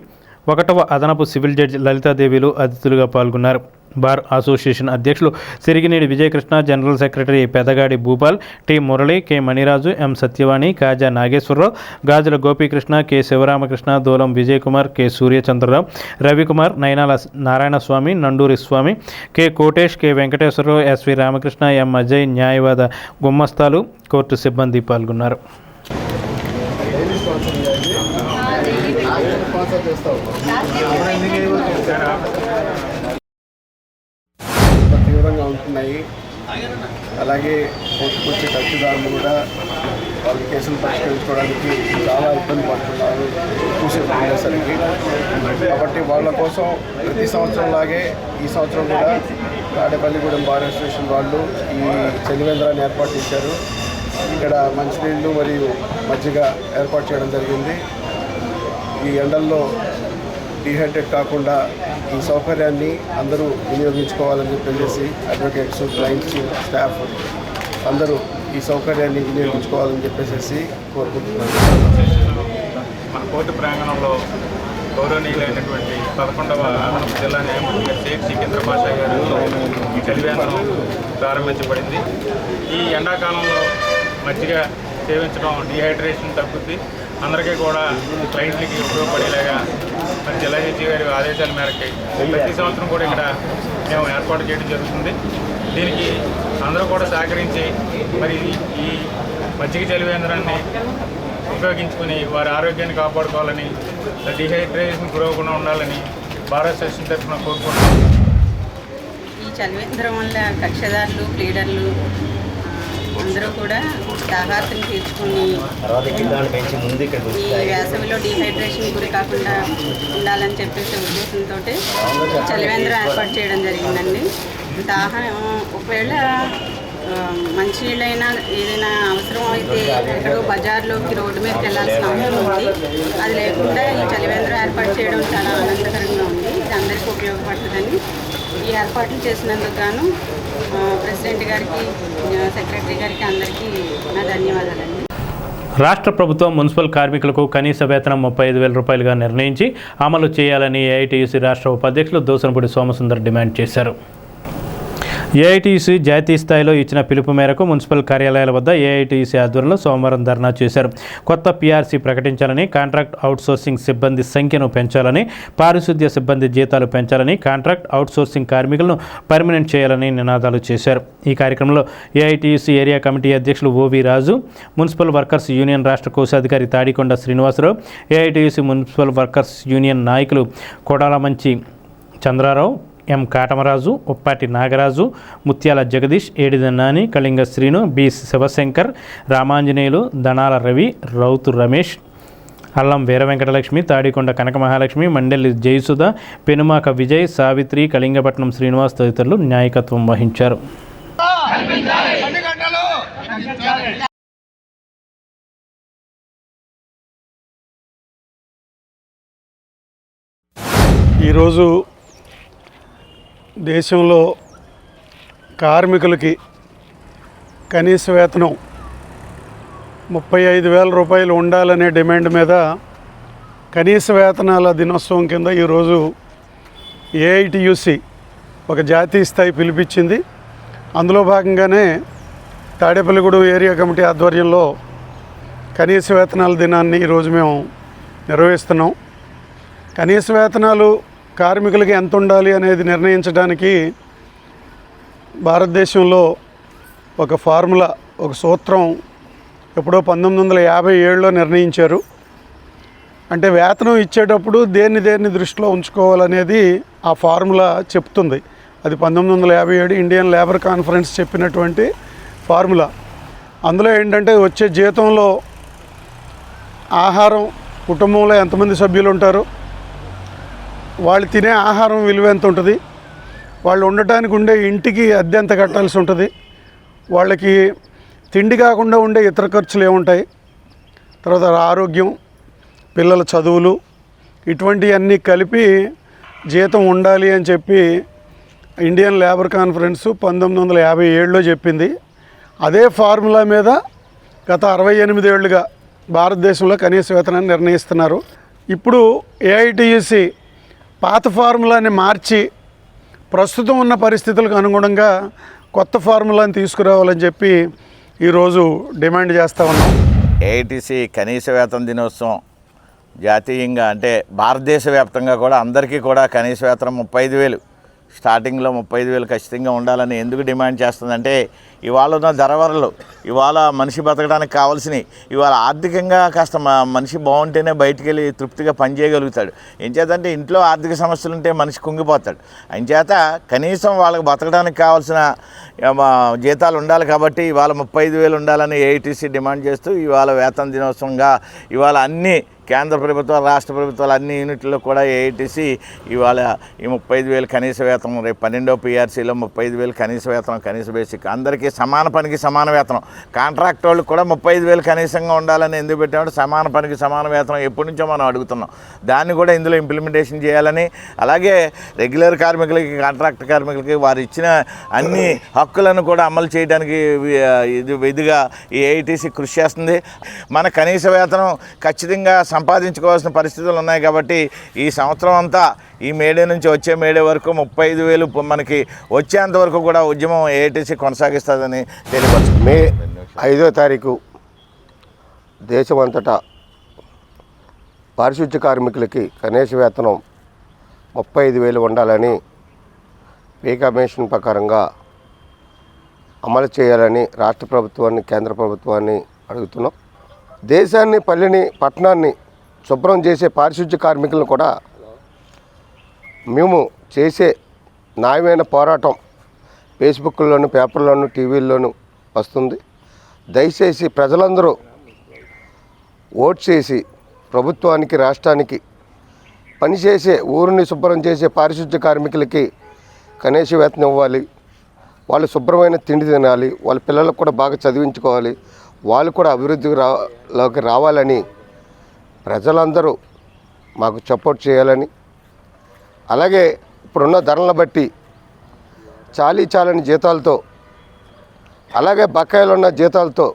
1వ అదనపు సివిల్ జడ్జి లలితాదేవిలు అతిథులుగా పాల్గొన్నారు. బార్ అసోసియేషన్ అధ్యక్షులు Siriginedi Vijayakrishna, general secretary Pedagadi Bhupal, T Murali, K Maniraju, M Satyavani, Kaja Nageswararao, Gajula Gopikrishna, K Sivaramakrishna, Dulam Vijayakumar, K Suryachandrarao, Ravikumar, Nayanala Narayanaswamy, Nanduri Swamy, K Kotesh, K Venkateswararao, S V Ramakrishna, M Ajay, న్యాయవాద గుమ్మస్తాలు, కోర్టు సిబ్బంది పాల్గొన్నారు. తీవ్రంగా ఉంటున్నాయి. అలాగే కోర్టుకు వచ్చే కక్షిదారులు కూడా వాళ్ళ కేసులు పరిష్కరించుకోవడానికి చాలా ఇబ్బంది పడుతున్నారు చూసేపు ఉండేసరికి. కాబట్టి వాళ్ళ కోసం ప్రతి సంవత్సరంలాగే ఈ సంవత్సరం కూడా తాడేపల్లిగూడెం బార్ అసోసియేషన్ వాళ్ళు ఈ చలివేంద్రాన్ని ఏర్పాటు చేశారు. ఇక్కడ మంచినీళ్ళు మరియు మజ్జిగ ఏర్పాటు చేయడం జరిగింది. ఈ ఎండల్లో డీహైడ్రేట్ కాకుండా ఈ సౌకర్యాన్ని అందరూ వినియోగించుకోవాలని చెప్పేసి అడ్వకేట్స్, క్లయింట్స్, స్టాఫ్ అందరూ ఈ సౌకర్యాన్ని వినియోగించుకోవాలని చెప్పేసి కోరుకుంటున్నాను. మన కోర్టు ప్రాంగణంలో గౌరవనీయులైనటువంటి 11వ అదనపు జిల్లా న్యాయమూర్తి షేక్ సికిందర్ బాషా గారు ఈ చలివేంద్రం ప్రారంభించబడింది. ఈ ఎండాకాలంలో మజ్జిగ సేవించడం డీహైడ్రేషన్ తగ్గుద్ది. అందరికీ కూడా క్లయింట్లకి ఉపయోగపడేలాగా మరి జిల్లా జడ్జి గారి ఆదేశాల మేరకి ప్రతి సంవత్సరం కూడా ఇక్కడ మేము ఏర్పాటు చేయడం జరుగుతుంది. దీనికి అందరూ కూడా సహకరించి మరి ఈ మజ్జిగ చలివేంద్రాన్ని ఉపయోగించుకొని వారి ఆరోగ్యాన్ని కాపాడుకోవాలని, డీహైడ్రేషన్ గురవకుండా ఉండాలని బార్ అసోసియేషన్ తరఫున కోరుకుంటున్నాం. ఈ చలివేంద్రం వల్ల కక్షదారులు, ప్లీడర్లు అందరూ కూడా దాహార్తిని తీర్చుకుని ఈ వేసవిలో డీహైడ్రేషన్ గురి కాకుండా ఉండాలని చెప్పేసి ఉద్దేశంతో చలివేంద్రం ఏర్పాటు చేయడం జరిగిందండి. దాహం ఒకవేళ మంచినీళ్ళైనా ఏదైనా అవసరం అయితే ఎక్కడో బజార్లోకి రోడ్డు మీదకి వెళ్ళాల్సిన అవసరం ఉంది. అది లేకుండా ఈ చలివేంద్రం ఏర్పాటు చేయడం చాలా ఆనందకరంగా ఉంది. ఇది అందరికీ ఉపయోగపడుతుందని ఈ ఏర్పాట్లు చేసినందుకు గాను ప్రెసిడెంట్ గారికి, సెక్రటరీ గారికి అందరికీ నా ధన్యవాదాలండి. రాష్ట్ర ప్రభుత్వం మున్సిపల్ కార్మికులకు కనీస వేతనం 35,000 రూపాయలుగా నిర్ణయించి అమలు చేయాలని ఏఐటీయూసీ రాష్ట్ర ఉపాధ్యక్షులు దోసనపూడి సోమసుందర్ డిమాండ్ చేశారు. ఏఐటీయూసీ జాతీయ స్థాయిలో ఇచ్చిన పిలుపు మేరకు మున్సిపల్ కార్యాలయాల వద్ద ఏఐటీయూసీ ఆధ్వర్యంలో సోమవారం ధర్నా చేశారు. కొత్త పీఆర్సీ ప్రకటించాలని, కాంట్రాక్ట్ అవుట్సోర్సింగ్ సిబ్బంది సంఖ్యను పెంచాలని, పారిశుద్ధ్య సిబ్బంది జీతాలు పెంచాలని, కాంట్రాక్ట్ అవుట్సోర్సింగ్ కార్మికులను పర్మనెంట్ చేయాలని నినాదాలు చేశారు. ఈ కార్యక్రమంలో ఏఐటీయూసీ ఏరియా కమిటీ అధ్యక్షులు O V Raju, municipal workers union రాష్ట్ర కోశాధికారి Tadikonda Srinivasarao, AITUC municipal workers union నాయకులు కొడాలమంచి చంద్రారావు, ఎం కాటమరాజు, ఉప్పాటి నాగరాజు, ముత్యాల జగదీష్, ఏడిద నాని, కళింగ శ్రీను, బి శివశంకర్, రామాంజనేయులు, దణాల రవి, రౌతు రమేష్, అల్లం వీర వెంకటలక్ష్మి, తాడికొండ కనక మహాలక్ష్మి, మండలి జయసుధ, పెనుమాక విజయ్, సావిత్రి, కళింగపట్నం శ్రీనివాస్ తదితరులు నాయకత్వం వహించారు. ఈరోజు దేశంలో కార్మికులకి కనీస వేతనం 35,000 రూపాయలు ఉండాలనే డిమాండ్ మీద కనీస వేతనాల దినోత్సవం కింద ఈరోజు ఏఐటీయూసీ ఒక జాతీయ స్థాయి పిలిపించింది. అందులో భాగంగానే తాడేపల్లిగూడెం ఏరియా కమిటీ ఆధ్వర్యంలో కనీస వేతనాల దినాన్ని ఈరోజు మేము నిర్వహిస్తున్నాం. కనీస వేతనాలు కార్మికులకి ఎంత ఉండాలి అనేది నిర్ణయించడానికి భారతదేశంలో ఒక ఫార్ములా, ఒక సూత్రం ఎప్పుడో 1957లో నిర్ణయించారు. అంటే వేతనం ఇచ్చేటప్పుడు దేన్ని దృష్టిలో ఉంచుకోవాలనేది ఆ ఫార్ములా చెప్తుంది. అది 1957 ఇండియన్ లేబర్ కాన్ఫరెన్స్ చెప్పినటువంటి ఫార్ములా. అందులో ఏంటంటే వచ్చే జీతంలో ఆహారం, కుటుంబంలో ఎంతమంది సభ్యులు ఉంటారు, వాళ్ళు తినే ఆహారం విలువ ఎంత ఉంటుంది, వాళ్ళు ఉండటానికి ఉండే ఇంటికి అద్దె ఎంత కట్టాల్సి ఉంటుంది, వాళ్ళకి తిండి కాకుండా ఉండే ఇతర ఖర్చులు ఏముంటాయి, తర్వాత ఆరోగ్యం, పిల్లల చదువులు, ఇటువంటివన్నీ కలిపి జీతం ఉండాలి అని చెప్పి ఇండియన్ లేబర్ కాన్ఫరెన్స్ 1957లో చెప్పింది. అదే ఫార్ములా మీద గత 68 ఏళ్ళుగా భారతదేశంలో కనీస వేతనాన్ని నిర్ణయిస్తున్నారు. ఇప్పుడు ఏఐటీయూసీ పాత ఫార్ములాని మార్చి ప్రస్తుతం ఉన్న పరిస్థితులకు అనుగుణంగా కొత్త ఫార్ములాని తీసుకురావాలని చెప్పి ఈరోజు డిమాండ్ చేస్తూ ఉన్నాం. ఏఐటీసీ కనీస వేతన దినోత్సవం జాతీయంగా అంటే భారతదేశ వ్యాప్తంగా కూడా అందరికీ కూడా కనీస వేతనం 35,000 స్టార్టింగ్లో 35,000 ఖచ్చితంగా ఉండాలని ఎందుకు డిమాండ్ చేస్తుందంటే ఇవాళ ఉన్న ధరవరలు, ఇవాళ మనిషి బతకడానికి కావాల్సినవి, ఇవాళ ఆర్థికంగా కాస్త మనిషి బాగుంటేనే బయటికి వెళ్ళి తృప్తిగా పనిచేయగలుగుతాడు. ఏం చేతంటే ఇంట్లో ఆర్థిక సమస్యలు ఉంటే మనిషి కుంగిపోతాడు. అంచేత కనీసం వాళ్ళకి బతకడానికి కావాల్సిన జీతాలు ఉండాలి. కాబట్టి ఇవాళ 35,000 ఉండాలని ఏఐటీసీ డిమాండ్ చేస్తూ ఇవాళ వేతన దినోత్సవంగా ఇవాళ అన్ని కేంద్ర ప్రభుత్వాలు, రాష్ట్ర ప్రభుత్వాలు అన్ని యూనిట్లలో కూడా ఏఐటీసీ ఇవాళ ఈ 35,000 కనీస వేతనం, రేపు 12వ పీఆర్సీలో 35,000 కనీస వేతనం, కనీస బేసిక్, అందరికీ సమాన పనికి సమాన వేతనం. కాంట్రాక్ట్ వాళ్ళకి కూడా 35,000 కనీసంగా ఉండాలని ఎందుకు పెట్టామంటే సమాన పనికి సమాన వేతనం ఎప్పటి నుంచో మనం అడుగుతున్నాం. దాన్ని కూడా ఇందులో ఇంప్లిమెంటేషన్ చేయాలని, అలాగే రెగ్యులర్ కార్మికులకి, కాంట్రాక్ట్ కార్మికులకి వారు ఇచ్చిన అన్ని హక్కులను కూడా అమలు చేయడానికి విధిగా ఈ ఏఐటీసీ కృషి చేస్తుంది. మన కనీస వేతనం ఖచ్చితంగా సంపాదించుకోవాల్సిన పరిస్థితులు ఉన్నాయి. కాబట్టి ఈ సంవత్సరం అంతా ఈ మేడే నుంచి వచ్చే మేడే వరకు 35,000 మనకి వచ్చేంత వరకు కూడా ఉద్యమం ఏఐటీసీ కొనసాగిస్తుందని తెలియవచ్చు. మే 5వ తారీఖు దేశమంతటా పారిశుద్ధ్య కార్మికులకి కనీస వేతనం 35,000 ఉండాలని పే కమిషన్ ప్రకారంగా అమలు చేయాలని రాష్ట్ర ప్రభుత్వాన్ని, కేంద్ర ప్రభుత్వాన్ని అడుగుతున్నాం. దేశాన్ని, పల్లెని, పట్టణాన్ని శుభ్రం చేసే పారిశుద్ధ్య కార్మికులను కూడా మేము చేసే న్యాయమైన పోరాటం ఫేస్బుక్లోను, పేపర్లోను, టీవీల్లోనూ వస్తుంది. దయచేసి ప్రజలందరూ ఓట్ చేసి ప్రభుత్వానికి, రాష్ట్రానికి పనిచేసే, ఊరిని శుభ్రం చేసే పారిశుద్ధ్య కార్మికులకి కనీస వేతనం ఇవ్వాలి. వాళ్ళు శుభ్రమైన తిండి తినాలి, వాళ్ళ పిల్లలకు కూడా బాగా చదివించుకోవాలి, వాళ్ళు కూడా అభివృద్ధిలోకి రావాలని ప్రజలందరూ మాకు సపోర్ట్ చేయాలని, అలాగే ఇప్పుడున్న ధరలను బట్టి చాలని జీతాలతో, అలాగే బకాయిలు ఉన్న జీతాలతో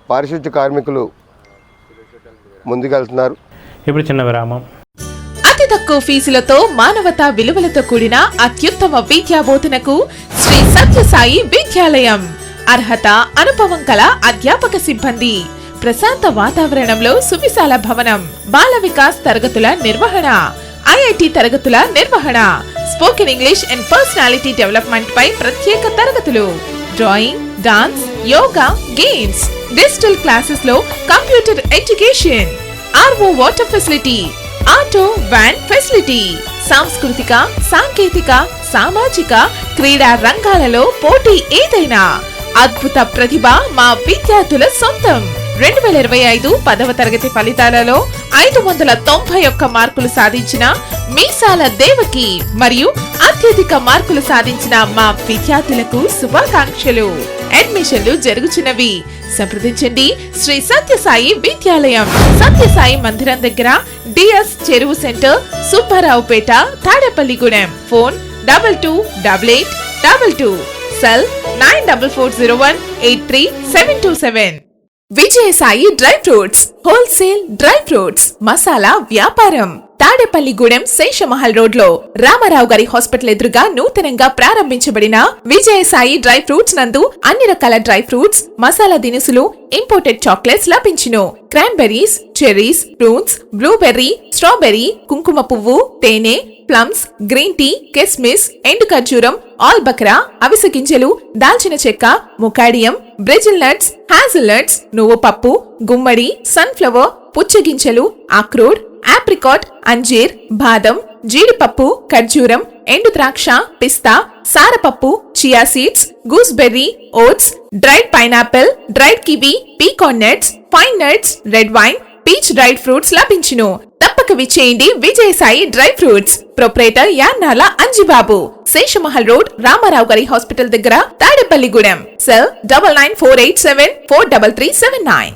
పారిశుద్ధ్య కార్మికులు ముందుకెళ్తున్నారు. ఇప్పుడు చిన్న విరామం. అతి తక్కువ ఫీజులతో మానవతా విలువలతో కూడిన అత్యుత్తమ విద్యా బోధనకు శ్రీ సత్యసాయి విద్యాలయం. అర్హత, అనుభవం కల అధ్యాపక సిబ్బంది, ప్రశాంత వాతావరణంలో సువిశాల భవనం, బాల వికాస్ తరగతుల నిర్వహణ, ఐఐటి తరగతుల నిర్వహణ, spoken English and personality development పై ప్రత్యేక తరగతులు, drawing, dance, yoga, games, digital classes లో computer education, RO water facility, auto van facility, సాంస్కృతిక, సాంకేతిక, సామాజిక, క్రీడా రంగాలలో పోటీ ఏదైనా అద్భుత ప్రతిభ మా విద్యార్థుల సొంతం. 2025 10వ తరగతి ఫలితాలలో 591 మార్కులు సాధించిన మీసాల దేవకి మరియు అత్యధిక మార్కులు సాధించిన మా విద్యార్థులకు శుభాకాంక్షలు. అడ్మిషన్లు జరుగుతున్నవి. సంప్రదించండి శ్రీ సత్యసాయి విద్యాలయం, సత్యసాయి మందిరం దగ్గర, డిఎస్ చెరువు centre, Subbaraopeta, Tadepalligudem. Phone 228822, cell 9440183727. Vijayasai dry fruits, wholesale dry fruits, masala వ్యాపారం. తాడేపల్లిగూడెం శేషమహల్ రోడ్ లో రామారావు గారి హాస్పిటల్ ఎదురుగా నూతనంగా ప్రారంభించబడిన విజయసాయి డ్రై ఫ్రూట్స్ నందు అన్ని రకాల డ్రై ఫ్రూట్స్, మసాలా దినుసులు, ఇంపోర్టెడ్ చాక్లెట్స్ లభించును. Cranberries, cherries, fruits, blueberry, strawberry, కుంకుమ పువ్వు, తేనె, ప్లమ్స్, గ్రీన్ టీ, కిస్మిస్, ఎండు ఖర్జూరం, ఆల్ బక్రా, అవిసె గింజలు, దాల్చిన చెక్క, ముకాడియం, బ్రెజిల్ నట్స్, హ్యాజిల్ నట్స్, నువ్వు పప్పు, గుమ్మడి, సన్ఫ్లవర్, పుచ్చగింజలు, అక్రోడ్, ఆప్రికాట్, అంజీర్, బాదం, జీడిపప్పు, ఖర్జూరం, ఎండు ద్రాక్ష, పిస్తా, సారపప్పు, chia seeds, gooseberry, oats, dried pineapple, dried kiwi, pecan nuts, fine nuts, red wine, peach dried fruits లభించును. తప్పక విచ్చేయండి Vijayasai dry fruits. Proprietor Yannala Anjibabu, Seshamahal road, Ramarao గారి హాస్పిటల్ దగ్గర, Tadepalligudem. Cell 9948743379.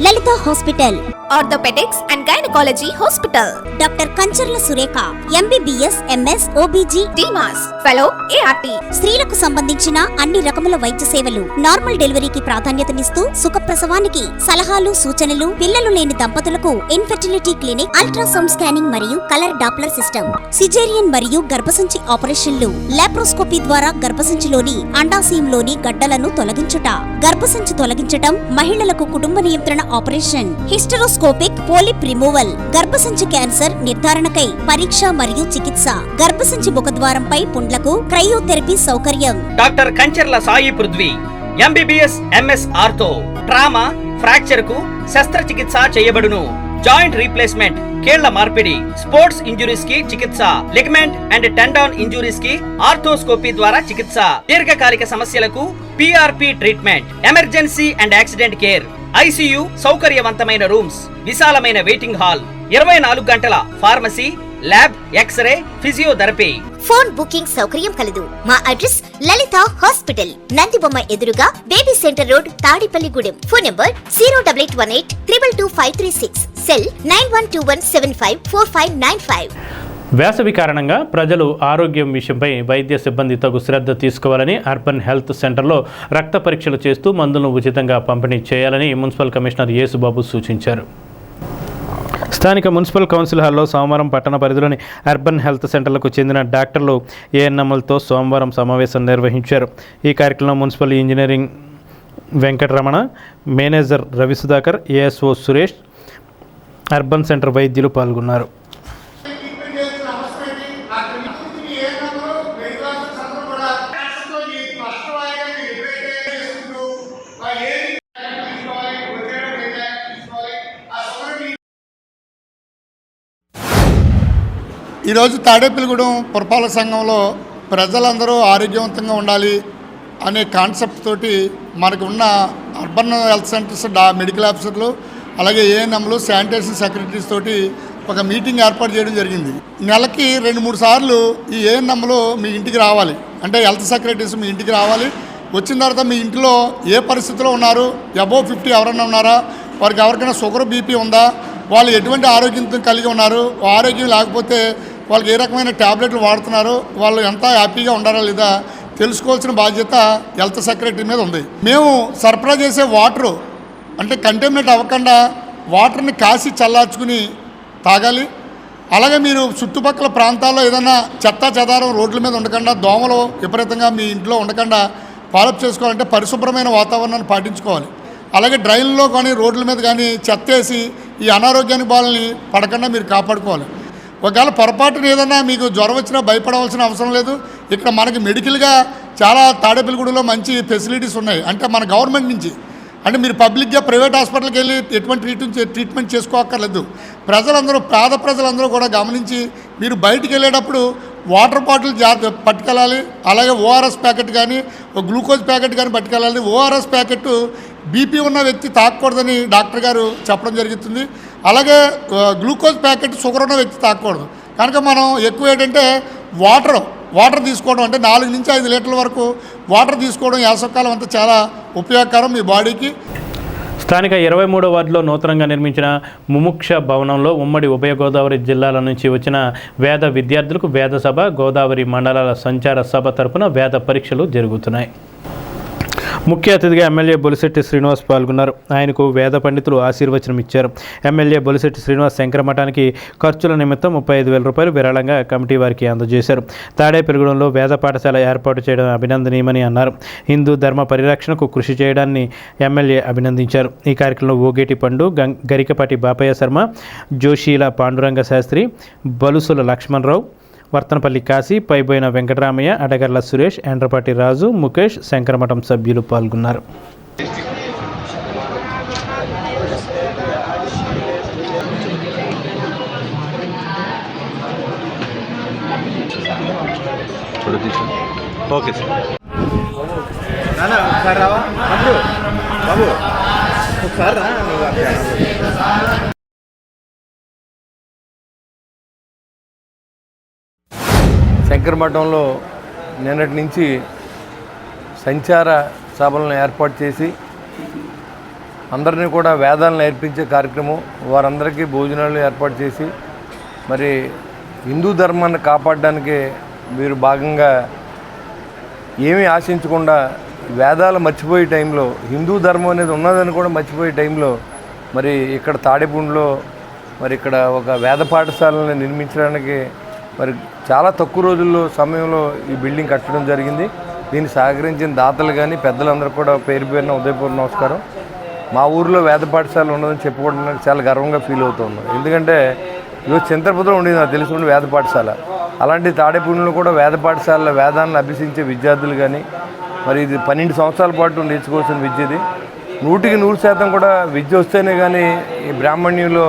Lalitha hospital, orthopaedics and gynaecology hospital. Doctor Kancharla Surekha, MBBS, MS, OBG, డిమాస్, ఫెలో, ఏఆర్టీ. స్త్రీలకు సంబంధించిన అన్ని రకముల వైద్య సేవలు, నార్మల్ డెలివరీకి ప్రాధాన్యతనిస్తూ సుఖప్రసవానికి సలహాలు, సూచనలు, పిల్లలు లేని దంపతులకు ఇన్ఫెర్టిలిటీ క్లినిక్, అల్ట్రాసౌండ్ స్కానింగ్ మరియు కలర్ డాప్లర్ సిస్టమ్, సిజేరియన్ మరియు గర్భసంచి ఆపరేషన్లు, లాప్రోస్కోపీ ద్వారా గర్భసంచిలోని అండాశయంలోని గడ్డలను తొలగించుట, గర్భసంచి తొలగించటం, మహిళలకు కుటుంబ నియంత్రణ ఆపరేషన్, హిస్టరోస్కోపిక్ పోలిప్ రిమూవల్, గర్భసంచి క్యాన్సర్ నిర్ధారణకై పరీక్ష మరియు చికిత్స, గర్భసంచి ముఖద్వారంపై పుండ్లకు క్రయోథెరపీ సౌకర్యం. Doctor Kancharla Sai Prithvi, MBBS, MS ortho, trauma, fracture కు శస్త్రచికిత్స చేయబడును. జాయింట్ రీప్లేస్మెంట్, కీళ్ల మార్పిడి, స్పోర్ట్స్ ఇంజురీస్ కి చికిత్స, లిగమెంట్ అండ్ టెండాన్ ఇంజురీస్ కి ఆర్థోస్కోపీ ద్వారా చికిత్స, దీర్ఘకాలిక సమస్యలకు PRP treatment, emergency and accident care, ICU సౌకర్యవంతమైన రూమ్స్, విశాలమైన వెయిటింగ్ హాల్, 24 గంటల pharmacy, lab, x ray, physiotherapy. Phone booking సౌకర్యం కలదు. మా అడ్రస్ లలిత హాస్పిటల్, నందిబొమ్మ ఎదురుగా, baby centre road, Tadepalligudem. Phone number 08818222536, cell 9121754595. వేసవి కారణంగా ప్రజలు ఆరోగ్యం విషయంపై వైద్య సిబ్బంది తగు శ్రద్ధ తీసుకోవాలని అర్బన్ హెల్త్ సెంటర్లో రక్త పరీక్షలు చేస్తూ మందులను ఉచితంగా పంపిణీ చేయాలని మున్సిపల్ కమిషనర్ యేసుబాబు సూచించారు. స్థానిక మున్సిపల్ కౌన్సిల్ హాల్లో సోమవారం పట్టణ పరిధిలోని అర్బన్ హెల్త్ సెంటర్లకు చెందిన డాక్టర్లు, ఏఎన్ఎంలతో సోమవారం సమావేశం నిర్వహించారు. ఈ కార్యక్రమంలో municipal engineering Venkataramana, manager Ravisudhakar, ASO Suresh, urban centre వైద్యులు పాల్గొన్నారు. ఈరోజు తాడేపల్లిగూడెం పురపాలక సంఘంలో ప్రజలందరూ ఆరోగ్యవంతంగా ఉండాలి, అనే కాన్సెప్ట్ తోటి మనకు ఉన్న అర్బన్ హెల్త్ సెంటర్స్ మెడికల్ ఆఫీసర్లు అలాగే ఏఎన్ఎంలు శానిటేషన్ సెక్రటరీస్ తోటి ఒక మీటింగ్ ఏర్పాటు చేయడం జరిగింది. నెలకి 2-3 సార్లు ఈ ఏఎన్ఎంలు మీ ఇంటికి రావాలి, అంటే హెల్త్ సెక్రటరీస్ మీ ఇంటికి రావాలి. వచ్చిన తర్వాత మీ ఇంట్లో ఏ పరిస్థితిలో ఉన్నారు, అబోవ్ 50 ఎవరైనా ఉన్నారా, వారికి ఎవరికైనా షుగర్ బీపీ ఉందా, వాళ్ళు ఎటువంటి ఆరోగ్యంతో కలిగి ఉన్నారు, ఆరోగ్యం లేకపోతే వాళ్ళకి ఏ రకమైన ట్యాబ్లెట్లు వాడుతున్నారు, వాళ్ళు ఎంత హ్యాపీగా ఉన్నారా లేదా తెలుసుకోవాల్సిన బాధ్యత హెల్త్ సెక్రటరీ మీద ఉంది. మేము సరఫరా చేసే వాటరు అంటే కంటామినేట్ అవ్వకుండా వాటర్ని కాసి చల్లార్చుకుని తాగాలి. అలాగే మీరు చుట్టుపక్కల ప్రాంతాల్లో ఏదైనా చెత్తా చెదారం రోడ్ల మీద ఉండకుండా, దోమలు విపరీతంగా మీ ఇంట్లో ఉండకుండా ఫాలోఅప్ చేసుకోవాలంటే పరిశుభ్రమైన వాతావరణాన్ని పాటించుకోవాలి. అలాగే డ్రైన్లో కానీ రోడ్ల మీద కానీ చెత్త వేసి ఈ అనారోగ్యానికి బాలని పడకుండా మీరు కాపాడుకోవాలి. ఒకవేళ పొరపాటున ఏదైనా మీకు జ్వరం వచ్చినా భయపడవలసిన అవసరం లేదు. ఇక్కడ మనకి మెడికల్గా చాలా తాడేపల్లిగూడలో మంచి ఫెసిలిటీస్ ఉన్నాయి. అంటే మన గవర్నమెంట్ నుంచి, అంటే మీరు పబ్లిక్గా ప్రైవేట్ హాస్పిటల్కి వెళ్ళి ఎటువంటి ట్రీట్మెంట్ చేసుకోక్కర్లేదు. ప్రజలందరూ, పేద ప్రజలందరూ కూడా గమనించి మీరు బయటికి వెళ్ళేటప్పుడు వాటర్ బాటిల్ పట్టుకెళ్ళాలి. అలాగే ఓఆర్ఎస్ ప్యాకెట్ కానీ గ్లూకోజ్ ప్యాకెట్ కానీ పట్టుకెళ్ళాలి. ఓఆర్ఎస్ ప్యాకెట్ బీపీ ఉన్న వ్యక్తి తాకూడదని డాక్టర్ గారు చెప్పడం జరుగుతుంది. అలాగే గ్లూకోజ్ ప్యాకెట్ షుగర్ ఉన్న వ్యక్తి తాకూడదు. కనుక మనం ఎక్కువ ఏంటంటే వాటర్ తీసుకోవడం, అంటే 4 నుంచి 5 లీటర్ల వరకు వాటర్ తీసుకోవడం వేసవకాలం అంతా చాలా ఉపయోగకరం మీ బాడీకి. స్థానిక 23వ వార్డులో నూతనంగా నిర్మించిన ముముక్ష భవనంలో ఉమ్మడి ఉభయ గోదావరి జిల్లాల నుంచి వచ్చిన వేద విద్యార్థులకు వేద సభ, గోదావరి మండలాల సంచార సభ తరపున వేద పరీక్షలు జరుగుతున్నాయి. ముఖ్య అతిథిగా ఎమ్మెల్యే బొలిశెట్టి శ్రీనివాస్ పాల్గొన్నారు. ఆయనకు వేద పండితులు ఆశీర్వచనం ఇచ్చారు. ఎమ్మెల్యే బొలిశెట్టి శ్రీనివాస్ శంకరమఠానికి ఖర్చుల నిమిత్తం 35,000 రూపాయలు విరాళంగా కమిటీ వారికి అందజేశారు. తాడేపల్లిగూడెంలో వేద పాఠశాల ఏర్పాటు చేయడం అభినందనీయమని అన్నారు. హిందూ ధర్మ పరిరక్షణకు కృషి చేయడాన్ని ఎమ్మెల్యే అభినందించారు. ఈ కార్యక్రమంలో ఓగేటి పండు, గరికపాటి బాపయ్య శర్మ, జోషీల పాండురంగ శాస్త్రి, బలుసుల లక్ష్మణరావు, వర్తనపల్లి కాశీ, పైబోయిన వెంకటరామయ్య, అడగర్ల సురేష్, ఎండ్రపాటి రాజు, ముఖేష్, శంకరమఠం సభ్యులు పాల్గొన్నారు. Okay sir. బాబు ఒకసారి శంకరమఠంలో నిన్నటి నుంచి సంచార సభలను ఏర్పాటు చేసి అందరినీ కూడా వేదాలను నేర్పించే కార్యక్రమం, వారందరికీ భోజనాలు ఏర్పాటు చేసి మరి హిందూ ధర్మాన్ని కాపాడడానికి మీరు భాగంగా ఏమీ ఆశించకుండా వేదాలు మర్చిపోయే టైంలో, హిందూ ధర్మం అనేది ఉన్నదని కూడా మర్చిపోయే టైంలో మరి ఇక్కడ తాడేపూడిలో మరి ఇక్కడ ఒక వేద పాఠశాలను నిర్మించడానికి మరి చాలా తక్కువ రోజుల్లో సమయంలో ఈ బిల్డింగ్ కట్టడం జరిగింది. దీన్ని సహకరించిన దాతలు కానీ పెద్దలందరూ కూడా పేరు పేరున ఉదయపూర్వ నమస్కారం. మా ఊరిలో వేద పాఠశాల ఉన్నదని చెప్పుకోవడానికి చాలా గర్వంగా ఫీల్ అవుతున్నాం. ఎందుకంటే ఈరోజు చింతపతిలో ఉండేది నాకు తెలిసి వేద పాఠశాల, అలాంటి తాడేపూడిలో కూడా వేద పాఠశాలలో వేదాలను అభ్యసించే విద్యార్థులు కానీ మరి ఇది 12 సంవత్సరాల పాటు నేర్చుకోవాల్సిన విద్యది. 100% కూడా విద్య వస్తేనే కానీ ఈ బ్రాహ్మణ్యంలో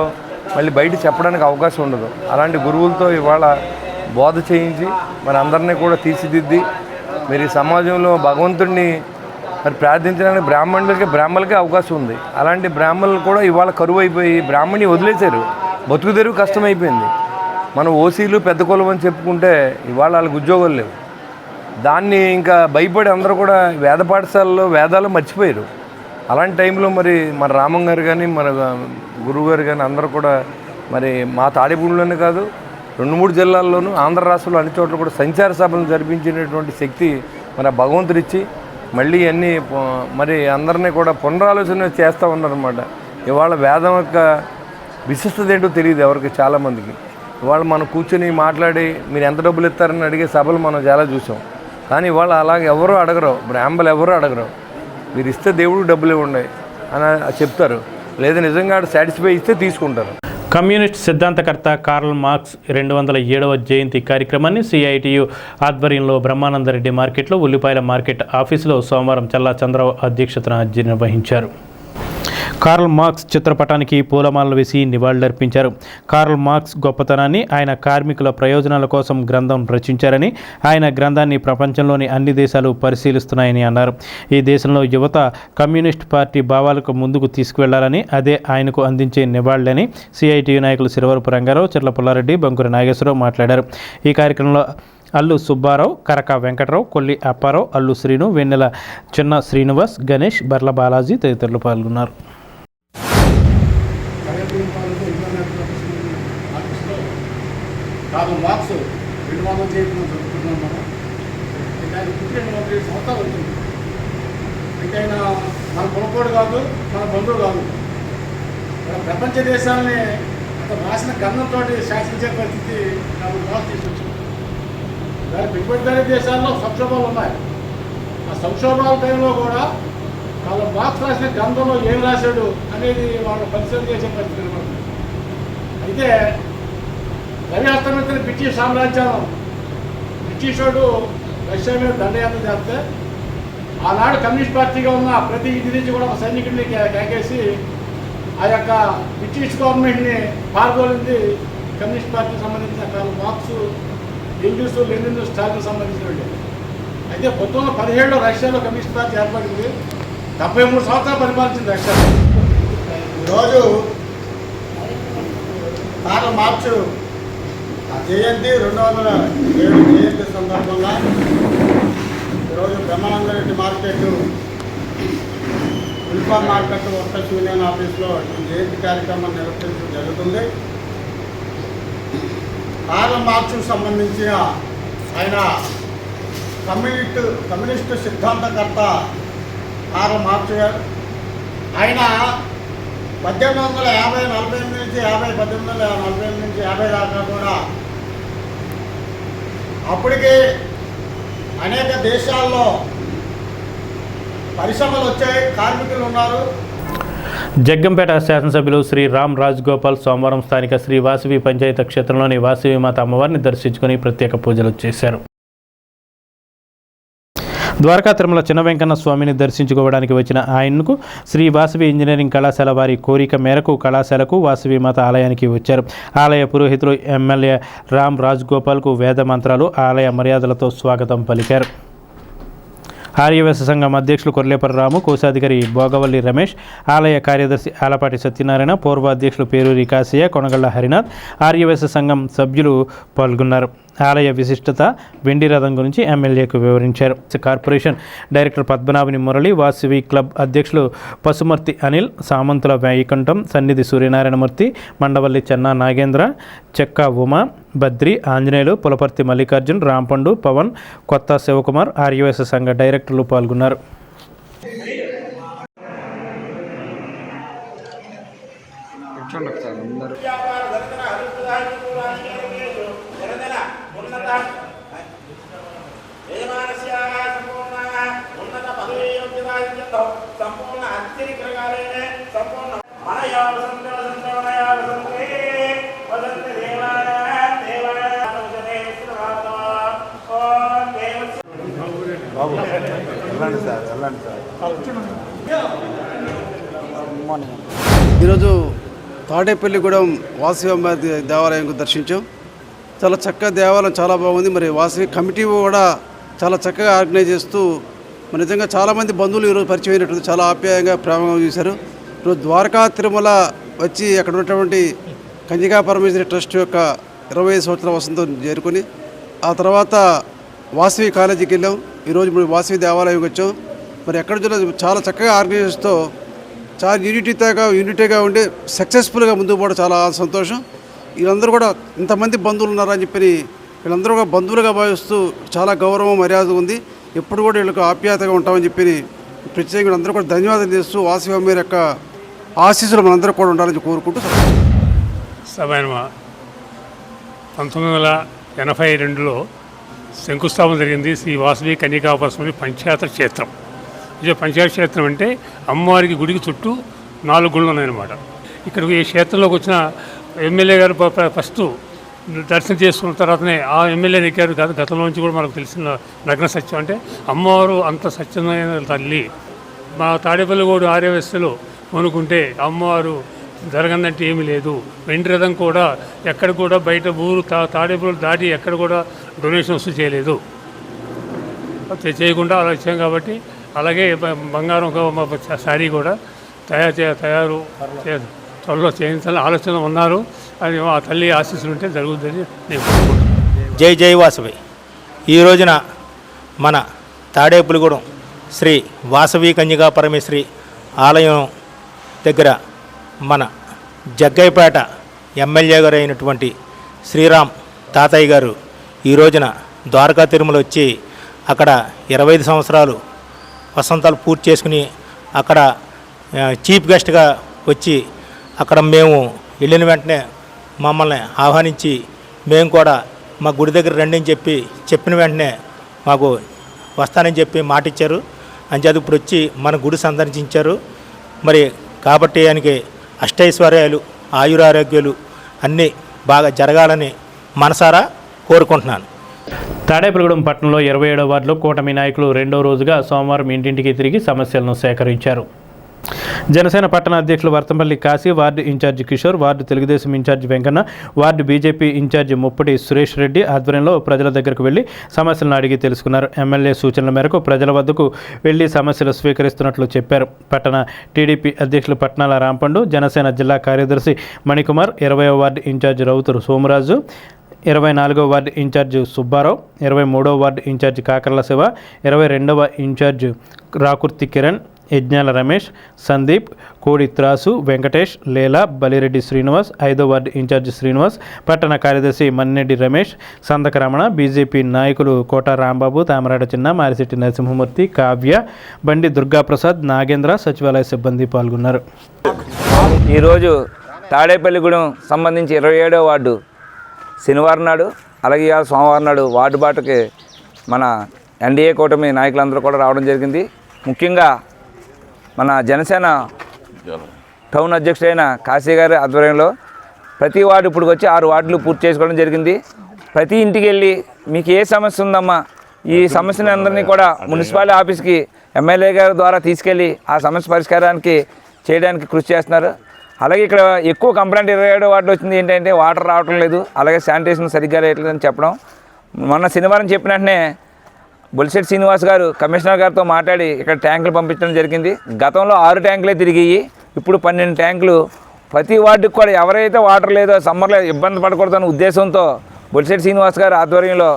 మళ్ళీ బయట చెప్పడానికి అవకాశం ఉండదు. అలాంటి గురువులతో ఇవాళ బోధ చేయించి మరి అందరినీ కూడా తీర్చిదిద్ది మరి సమాజంలో భగవంతుడిని మరి ప్రార్థించడానికి బ్రాహ్మణులకే అవకాశం ఉంది. అలాంటి బ్రాహ్మణులు కూడా ఇవాళ కరువు అయిపోయి బ్రాహ్మణి వదిలేశారు. బతుకు తెరువు కష్టమైపోయింది. మనం ఓసీలు పెద్ద కులం అని చెప్పుకుంటే ఇవాళ వాళ్ళకి ఉద్యోగాలు లేవు. దాన్ని ఇంకా భయపడి అందరూ కూడా వేద పాఠశాలలో వేదాలు మర్చిపోయారు. అలాంటి టైంలో మరి మన రామం గారు కానీ మన గురువు గారు కానీ అందరూ కూడా మరి మా తాడేపూడిలోనే కాదు 2-3 జిల్లాల్లోనూ ఆంధ్ర రాష్ట్రంలో అన్ని చోట్ల కూడా సంచార సభలను జరిపించినటువంటి శక్తి మన భగవంతుడిచ్చి మళ్ళీ అన్నీ మరి అందరినీ కూడా పునరాలోచన చేస్తూ ఉన్నారన్నమాట. ఇవాళ వేదం యొక్క విశిష్టత ఏంటో తెలియదు ఎవరికి, చాలామందికి. ఇవాళ మనం కూర్చొని మాట్లాడి మీరు ఎంత డబ్బులు ఇస్తారని అడిగే సభలు మనం చాలా చూసాం. కానీ ఇవాళ అలాగే ఎవరూ అడగరు, బ్రాహ్మణులు ఎవరూ అడగరు. మీరు ఇస్తే దేవుడికి డబ్బులు ఇవ్వండి అని చెప్తారు, లేదా నిజంగా సాటిస్ఫై ఇస్తే తీసుకుంటారు. కమ్యూనిస్ట్ సిద్ధాంతకర్త కార్ల్ మార్క్స్ 207వ జయంతి కార్యక్రమాన్ని సిఐటియు ఆధ్వర్యంలో బ్రహ్మానందరెడ్డి మార్కెట్లో ఉల్లిపాయల మార్కెట్ ఆఫీసులో సోమవారం చల్లా చంద్రరావు అధ్యక్షతన నిర్వహించారు. కార్ల్ మార్క్స్ చిత్రపటానికి పూలమాలలు వేసి నివాళులర్పించారు. కార్ల్ మార్క్స్ గొప్పతనాన్ని, ఆయన కార్మికుల ప్రయోజనాల కోసం గ్రంథం రచించారని, ఆయన గ్రంథాన్ని ప్రపంచంలోని అన్ని దేశాలు పరిశీలిస్తున్నాయని అన్నారు. ఈ దేశంలో యువత కమ్యూనిస్ట్ పార్టీ భావాలకు ముందుకు తీసుకువెళ్లాలని, అదే ఆయనకు అందించే నివాళులని సిఐటియు నాయకులు సిరవరపు రంగారావు, చిర్ల పుల్లారెడ్డి, బంకురి నాగేశ్వరరావు మాట్లాడారు. ఈ కార్యక్రమంలో అల్లు సుబ్బారావు, కరక వెంకటరావు, కొల్లి అప్పారావు, అల్లు శ్రీను, వెన్నెల చిన్న శ్రీనివాస్, గణేష్, బర్ల బాలాజీ తదితరులు పాల్గొన్నారు. మార్క్స్ 200 జయంతిని జరుపుకుంటున్నాం మనం. ఆయన పుట్టిన 150 సంవత్సరాలు అవుతుంది. అంటే ఆయన మన కులపోడు కాదు, మన బంధువు కాదు. ప్రపంచ దేశాలని అతను రాసిన గంధంతో శాసించే పరిస్థితి నాకు మార్క్స్ తీసుకొచ్చింది. దాని పెట్టుబడిదారీ దేశాల్లో సంక్షోభాలు ఉన్నాయి. ఆ సంక్షోభాల టైంలో కూడా వాళ్ళ మార్క్స్ రాసిన గ్రంథంలో ఏం రాశాడు అనేది వాళ్ళు పరిశీలన చేసే పరిస్థితి అనమాట. అయితే రవి అస్తమించిన బ్రిటిష్ సామ్రాజ్యం, బ్రిటిష్ వాడు రష్యా మీద దండయాత్ర చేస్తే ఆనాడు కమ్యూనిస్ట్ పార్టీగా ఉన్న ప్రతి ఇంటి నుంచి కూడా ఒక సైనికుడిని కేకేసి ఆ యొక్క బ్రిటిష్ గవర్నమెంట్ని పాల్గొనింది కమ్యూనిస్ట్ పార్టీకి సంబంధించిన Karl Marx, Engels, Lenin, Stalin సంబంధించినవి. అయితే 1917లో రష్యాలో కమ్యూనిస్ట్ పార్టీ ఏర్పడింది. 73 సంవత్సరాలు పరిపాలించింది రష్యా. ఈరోజు కార్ల్ మార్క్స్ జయంతి 207 జయంతి సందర్భంగా ఈరోజు బ్రహ్మానందరెడ్డి మార్కెట్, ఉల్ఫా మార్కెట్ వర్కర్స్ యూనియన్ ఆఫీస్లో ఈ జయంతి కార్యక్రమం నిర్వహించడం జరుగుతుంది. కార్ల్ మార్క్స్కు సంబంధించిన ఆయన కమ్యూనిస్టు సిద్ధాంతకర్త కార్ల్ మార్క్స్ గారు. ఆయన 1848 నుంచి 1848 నుంచి 50 దాకా కూడా అప్పటికే అనేక దేశాల్లో పరిశ్రమలు వచ్చాయి, కార్మికులు ఉన్నారు. జగ్గంపేట శాసనసభ్యులు శ్రీ రామ్ రాజగోపాల్ సోమవారం స్థానిక శ్రీ వాసవి పంచాయతీ క్షేత్రంలోని వాసవి మాత అమ్మవారిని దర్శించుకుని ప్రత్యేక పూజలు చేశారు. ద్వారకా తిరుమల చిన్న వెంకన్న స్వామిని దర్శించుకోవడానికి వచ్చిన ఆయనకు శ్రీ వాసవి ఇంజనీరింగ్ కళాశాల వారి కోరిక మేరకు కళాశాలకు వాసవి మాత ఆలయానికి వచ్చారు. ఆలయ పురోహితులు ఎమ్మెల్యే రామ్ రాజగోపాల్కు వేద మంత్రాలు, ఆలయ మర్యాదలతో స్వాగతం పలికారు. ఆర్యవేశ సంఘం అధ్యక్షులు కొర్లేపర్రి రాము, కోశాధికారి భోగవల్లి రమేష్, ఆలయ కార్యదర్శి ఆలపాటి సత్యనారాయణ, పూర్వ అధ్యక్షులు పేరూరి కాశయ్య, కొనగళ్ల హరినాథ్, ఆర్యవేశ సంఘం సభ్యులు పాల్గొన్నారు. ఆలయ విశిష్టత, వెండి రథం గురించి ఎమ్మెల్యేకు వివరించారు. Corporation director Padmanabhani Murali, Vasavi club అధ్యక్షులు పసుమర్తి అనిల్, సామంతుల వైకుంఠం, సన్నిధి సూర్యనారాయణమూర్తి, మండవల్లి చెన్నా నాగేంద్ర, చెక్క ఉమా, బద్రి ఆంజనేయులు, పులపర్తి మల్లికార్జున్, రాంపండు, పవన్, కొత్త శివకుమార్, ఆర్యవేశ సంఘ డైరెక్టర్లు పాల్గొన్నారు. ఈరోజు తాడేపల్లిగూడెం వాసవి అమ్మ దేవాలయంకు దర్శించాం. చాలా చక్కగా దేవాలయం చాలా బాగుంది. మరి వాసవి కమిటీ కూడా చాలా చక్కగా ఆర్గనైజ్ చేస్తూ మరి నిజంగా చాలామంది బంధువులు ఈరోజు పరిచయం అయినట్టు చాలా ఆప్యాయంగా ప్రేమగా చూశారు. ఈరోజు ద్వారకా తిరుమల వచ్చి అక్కడ ఉన్నటువంటి కన్యకా పరమేశ్వరి ట్రస్ట్ యొక్క 25 సంవత్సరాల వసంతం చేరుకొని ఆ తర్వాత వాసవి కాలేజీకి వెళ్ళాం. ఈరోజు ఇప్పుడు వాసవి దేవాలయంకి వచ్చాం. మరి ఎక్కడ చాలా చక్కగా ఆర్గనైజేషన్తో చాలా యూనిటీగా ఉండి సక్సెస్ఫుల్గా ముందుకు పోవడం చాలా సంతోషం. వీళ్ళందరూ కూడా ఇంతమంది బంధువులు ఉన్నారని చెప్పి వీళ్ళందరూ కూడా బంధువులుగా భావిస్తూ చాలా గౌరవం మర్యాద ఉంది. ఎప్పుడు కూడా వీళ్ళకి ఆప్యాయతగా ఉంటామని చెప్పి ప్రత్యేకంగా అందరూ కూడా ధన్యవాదాలు చేస్తూ వాసవి అమ్మ యొక్క ఆశీస్సులు మనందరూ కూడా ఉండాలని కోరుకుంటూ సమయం 1982లో శంకుస్థాపన జరిగింది శ్రీ వాసవి కన్యకాపరమేశ్వరి పంచాయత క్షేత్రం. ఇది పంచాయత క్షేత్రం అంటే అమ్మవారికి గుడికి చుట్టూ 4 గుళ్ళు ఉన్నాయన్నమాట. ఇక్కడికి ఈ క్షేత్రంలోకి వచ్చిన ఎమ్మెల్యే గారు ఫస్ట్ దర్శనం చేసుకున్న తర్వాతనే ఆ ఎమ్మెల్యేని ఎక్కారు. గతంలో నుంచి కూడా మనకు తెలిసిన నగ్న సత్యం అంటే అమ్మవారు అంత సత్యమైన తల్లి. మా తాడేపల్లిగూడెం ఆర్యవేశలో కొనుక్కుంటే అమ్మవారు జరగనంటే ఏమీ లేదు. వెండి రథం కూడా ఎక్కడ కూడా బయట ఊరు తాడేపల్లి దాటి ఎక్కడ కూడా డొనేషన్స్ చేయలేదు, చేయకుండా అలా ఇచ్చాం. కాబట్టి అలాగే బంగారం శారీ కూడా తయారు త్వరలో చేయించాలని ఆలోచన ఉన్నారు. అది ఆ తల్లి ఆశీస్సులు ఉంటే జరుగుతుందని నేను కోరుకుంటున్నాను. జై జై వాసవి. ఈ రోజున మన తాడేపులిగూడెం శ్రీ వాసవి కన్యకా పరమేశ్వరి ఆలయం దగ్గర మన జగ్గయ్యపేట ఎమ్మెల్యే గారు అయినటువంటి శ్రీరామ్ తాతయ్య గారు ఈ రోజున ద్వారకా తిరుమల వచ్చి అక్కడ 25 సంవత్సరాలు వసంతాలు పూర్తి చేసుకుని అక్కడ చీఫ్ గెస్ట్గా వచ్చి అక్కడ మేము వెళ్ళిన వెంటనే మమ్మల్ని ఆహ్వానించి మేము కూడా మా గుడి దగ్గర రండి అని చెప్పిన వెంటనే మాకు వస్తానని చెప్పి మాట ఇచ్చారు. అంచేది ఇప్పుడు వచ్చి మన గుడి సందర్శించారు. మరి కాబట్టి ఆయనకి అష్టైశ్వర్యాలు ఆయురారోగ్యాలు అన్నీ బాగా జరగాలని మనసారా కోరుకుంటున్నాను. తాడేపల్లిగూడెం పట్టణంలో 27వ వార్డులో కూటమి నాయకులు రెండో రోజుగా సోమవారం ఇంటింటికి తిరిగి సమస్యలను సేకరించారు. జనసేన పట్టణ అధ్యక్షులు Varthampalli Kasi, ward incharge Kishore, ward Telugu Desam incharge Venkanna, ward BJP incharge Muppati Suresh Reddy ఆధ్వర్యంలో ప్రజల దగ్గరకు వెళ్లి సమస్యలను అడిగి తెలుసుకున్నారు. ఎమ్మెల్యే సూచనల మేరకు ప్రజల వద్దకు వెళ్లి సమస్యలు స్వీకరిస్తున్నట్లు చెప్పారు. పట్టణ టీడీపీ అధ్యక్షులు పట్నాల రాంపండు, జనసేన జిల్లా కార్యదర్శి మణికుమార్, 20వ వార్డు ఇన్ఛార్జి రౌతురు సోమరాజు, 24వ వార్డు ఇన్ఛార్జి సుబ్బారావు, 23వ వార్డు ఇన్ఛార్జి కాకర్ల శివ, 22వ ఇన్ఛార్జి రాకుర్తి కిరణ్, యజ్ఞాల రమేష్, సందీప్, కోడి త్రాసు, వెంకటేష్, లేలా, బలిరెడ్డి శ్రీనివాస్, 5వ వార్డు ఇన్ఛార్జి శ్రీనివాస్, పట్టణ కార్యదర్శి మన్నెడ్డి రమేష్, సందక రమణ, బీజేపీ నాయకులు కోట రాంబాబు, తామరాడ చిన్న, మారిశెట్టి నరసింహమూర్తి, కావ్య, బండి దుర్గాప్రసాద్, నాగేంద్ర, సచివాలయ సిబ్బంది పాల్గొన్నారు. ఈరోజు తాడేపల్లిగూడెం సంబంధించి 27వ వార్డు శనివారం నాడు అలాగే సోమవారం నాడు వార్డు బాటకి మన ఎన్డీఏ కూటమి నాయకులందరూ కూడా రావడం జరిగింది. ముఖ్యంగా మన జనసేన టౌన్ అధ్యక్షుడైన కాశీ గారి ఆధ్వర్యంలో ప్రతి వార్డు ఇప్పుడు వచ్చి 6 వార్డులు పూర్తి చేసుకోవడం జరిగింది. ప్రతి ఇంటికి వెళ్ళి మీకు ఏ సమస్య ఉందమ్మా, ఈ సమస్యని అందరినీ కూడా మున్సిపాలిటీ ఆఫీస్కి ఎమ్మెల్యే గారి ద్వారా తీసుకెళ్ళి ఆ సమస్య పరిష్కారానికి చేయడానికి కృషి చేస్తున్నారు. అలాగే ఇక్కడ ఎక్కువ కంప్లైంట్ 27వ వార్డులో వచ్చింది ఏంటంటే వాటర్ రావటం లేదు, అలాగే శానిటేషన్ సరిగ్గా లేట్లేదని చెప్పడం. మొన్న శనివారం చెప్పిన వెంటనే బొలిశెట్టి శ్రీనివాస్ గారు కమిషనర్ గారితో మాట్లాడి ఇక్కడ ట్యాంకులు పంపించడం జరిగింది. గతంలో 6 ట్యాంకులే తిరిగాయి, ఇప్పుడు 12 ట్యాంకులు. ప్రతి వార్డుకి కూడా ఎవరైతే వాటర్ లేదో సమ్మర్లో ఇబ్బంది పడకూడదన్న ఉద్దేశంతో బొలిశెట్టి శ్రీనివాస్ గారి ఆధ్వర్యంలో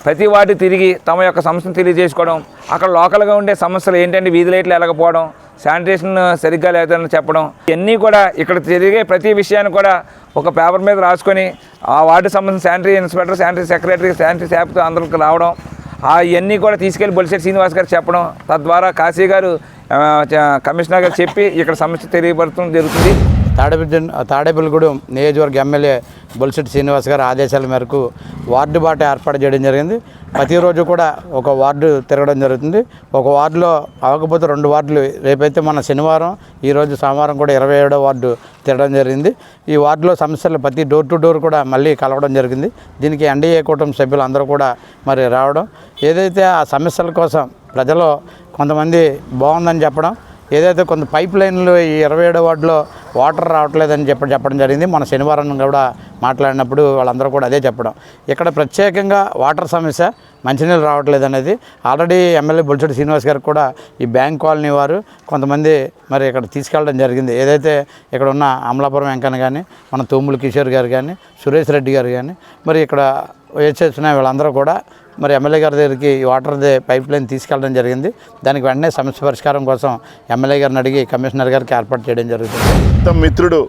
ప్రతి వార్డు తిరిగి తమ యొక్క సమస్యను తెలియజేసుకోవడం, అక్కడ లోకల్గా ఉండే సమస్యలు ఏంటంటే వీధి లైట్లు వెళ్ళకపోవడం, శానిటేషన్ సరిగ్గా లేదని చెప్పడం, ఇవన్నీ కూడా ఇక్కడ తిరిగే ప్రతి విషయాన్ని కూడా ఒక పేపర్ మీద రాసుకొని ఆ వార్డు సంబంధించిన sanitary inspector, sanitary secretary, sanitary శాఖతో అందరికి రావడం, ఇవన్నీ కూడా తీసుకెళ్లి బొలిశెట్టి శ్రీనివాస్ గారు చెప్పడం, తద్వారా కాశీ గారు కమిషనర్ గారు చెప్పి ఇక్కడ సమస్య తెలియపరచడం జరుగుతుంది. తాడేపల్లిగూడెం నియోజకవర్గ ఎమ్మెల్యే బొలిశెట్టి శ్రీనివాస్ గారి ఆదేశాల మేరకు వార్డు బాట ఏర్పాటు చేయడం జరిగింది. ప్రతిరోజు కూడా ఒక వార్డు తిరగడం జరుగుతుంది. ఒక వార్డులో అవ్వకపోతే 2 వార్డులు రేపైతే మన శనివారం, ఈరోజు సోమవారం కూడా 27వ వార్డు తిరగడం జరిగింది. ఈ వార్డులో సమస్యలు ప్రతి డోర్ టు డోర్ కూడా మళ్ళీ కలవడం జరిగింది. దీనికి ఎన్డీఏ కూటమి సభ్యులు అందరూ కూడా మరి రావడం, ఏదైతే ఆ సమస్యల కోసం ప్రజలు కొంతమంది బాగుందని చెప్పడం, ఏదైతే కొంత పైప్ లైన్లు ఈ 27వ వార్డులో వాటర్ రావట్లేదని చెప్పడం జరిగింది. మన శనివారం కూడా మాట్లాడినప్పుడు వాళ్ళందరూ కూడా అదే చెప్పడం. ఇక్కడ ప్రత్యేకంగా వాటర్ సమస్య, మంచినీళ్ళు రావట్లేదు అనేది ఆల్రెడీ ఎమ్మెల్యే బొలిశెట్టి శ్రీనివాస్ గారికి కూడా ఈ బ్యాంక్ కాలనీ వారు కొంతమంది మరి ఇక్కడ తీసుకెళ్ళడం జరిగింది. ఏదైతే ఇక్కడ ఉన్న అమలాపురం వెంకన్న కానీ, మన తోముల కిషోర్ గారు కానీ, సురేష్ రెడ్డి గారు కానీ, మరి ఇక్కడ వేసేసిన వీళ్ళందరూ కూడా మరి ఎమ్మెల్యే గారి దగ్గరికి ఈ వాటర్ది పైప్ లైన్ తీసుకెళ్ళడం జరిగింది. దానికి వెంటనే సమస్య పరిష్కారం కోసం ఎమ్మెల్యే గారిని అడిగి కమిషనర్ గారికి ఏర్పాటు చేయడం జరుగుతుంది. మిత్రుడు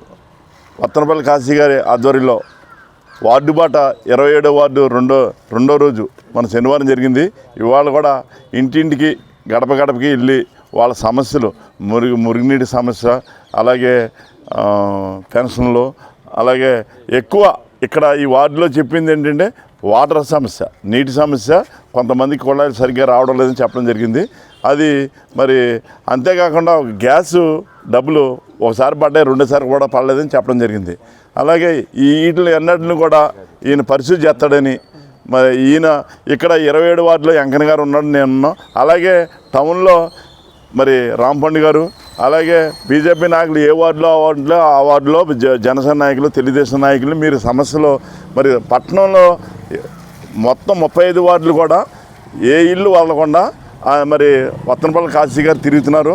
వత్తనపల్లి కాశీ గారి ఆధ్వర్యంలో వార్డు బాట 27వ వార్డు రెండో రోజు మన శనివారం జరిగింది. ఇవాళ కూడా ఇంటింటికి గడప గడపకి వెళ్ళి వాళ్ళ సమస్యలు మురుగునీటి సమస్య, అలాగే పెన్షన్లు, అలాగే ఎక్కువ ఇక్కడ ఈ వార్డులో చెప్పింది ఏంటంటే వాటర్ సమస్య, నీటి సమస్య, కొంతమందికి కొళాయిలు సరిగ్గా రావడం లేదని చెప్పడం జరిగింది. అది మరి అంతేకాకుండా గ్యాసు డబ్బులు ఒకసారి పడ్డాయి, 2వ సారి కూడా పడలేదని చెప్పడం జరిగింది. అలాగే ఈ వీటిని ఎన్నటిని కూడా ఈయన పరిశుద్ధి చేస్తాడని, మరి ఈయన ఇక్కడ 27వ వార్డులో వెంకన్న గారు ఉన్నాడు, నేను ఉన్నాం. అలాగే టౌన్లో మరి రాంపండు గారు, అలాగే బీజేపీ నాయకులు ఏ వార్డులో ఆ వార్డులో జనసేన నాయకులు, తెలుగుదేశం నాయకులు మీరు సమస్యలు మరి పట్టణంలో మొత్తం 35 వార్డులు కూడా ఏ ఇల్లు వదలకుండా మరి వత్తనపల్లి కాశీ గారు తిరుగుతున్నారు.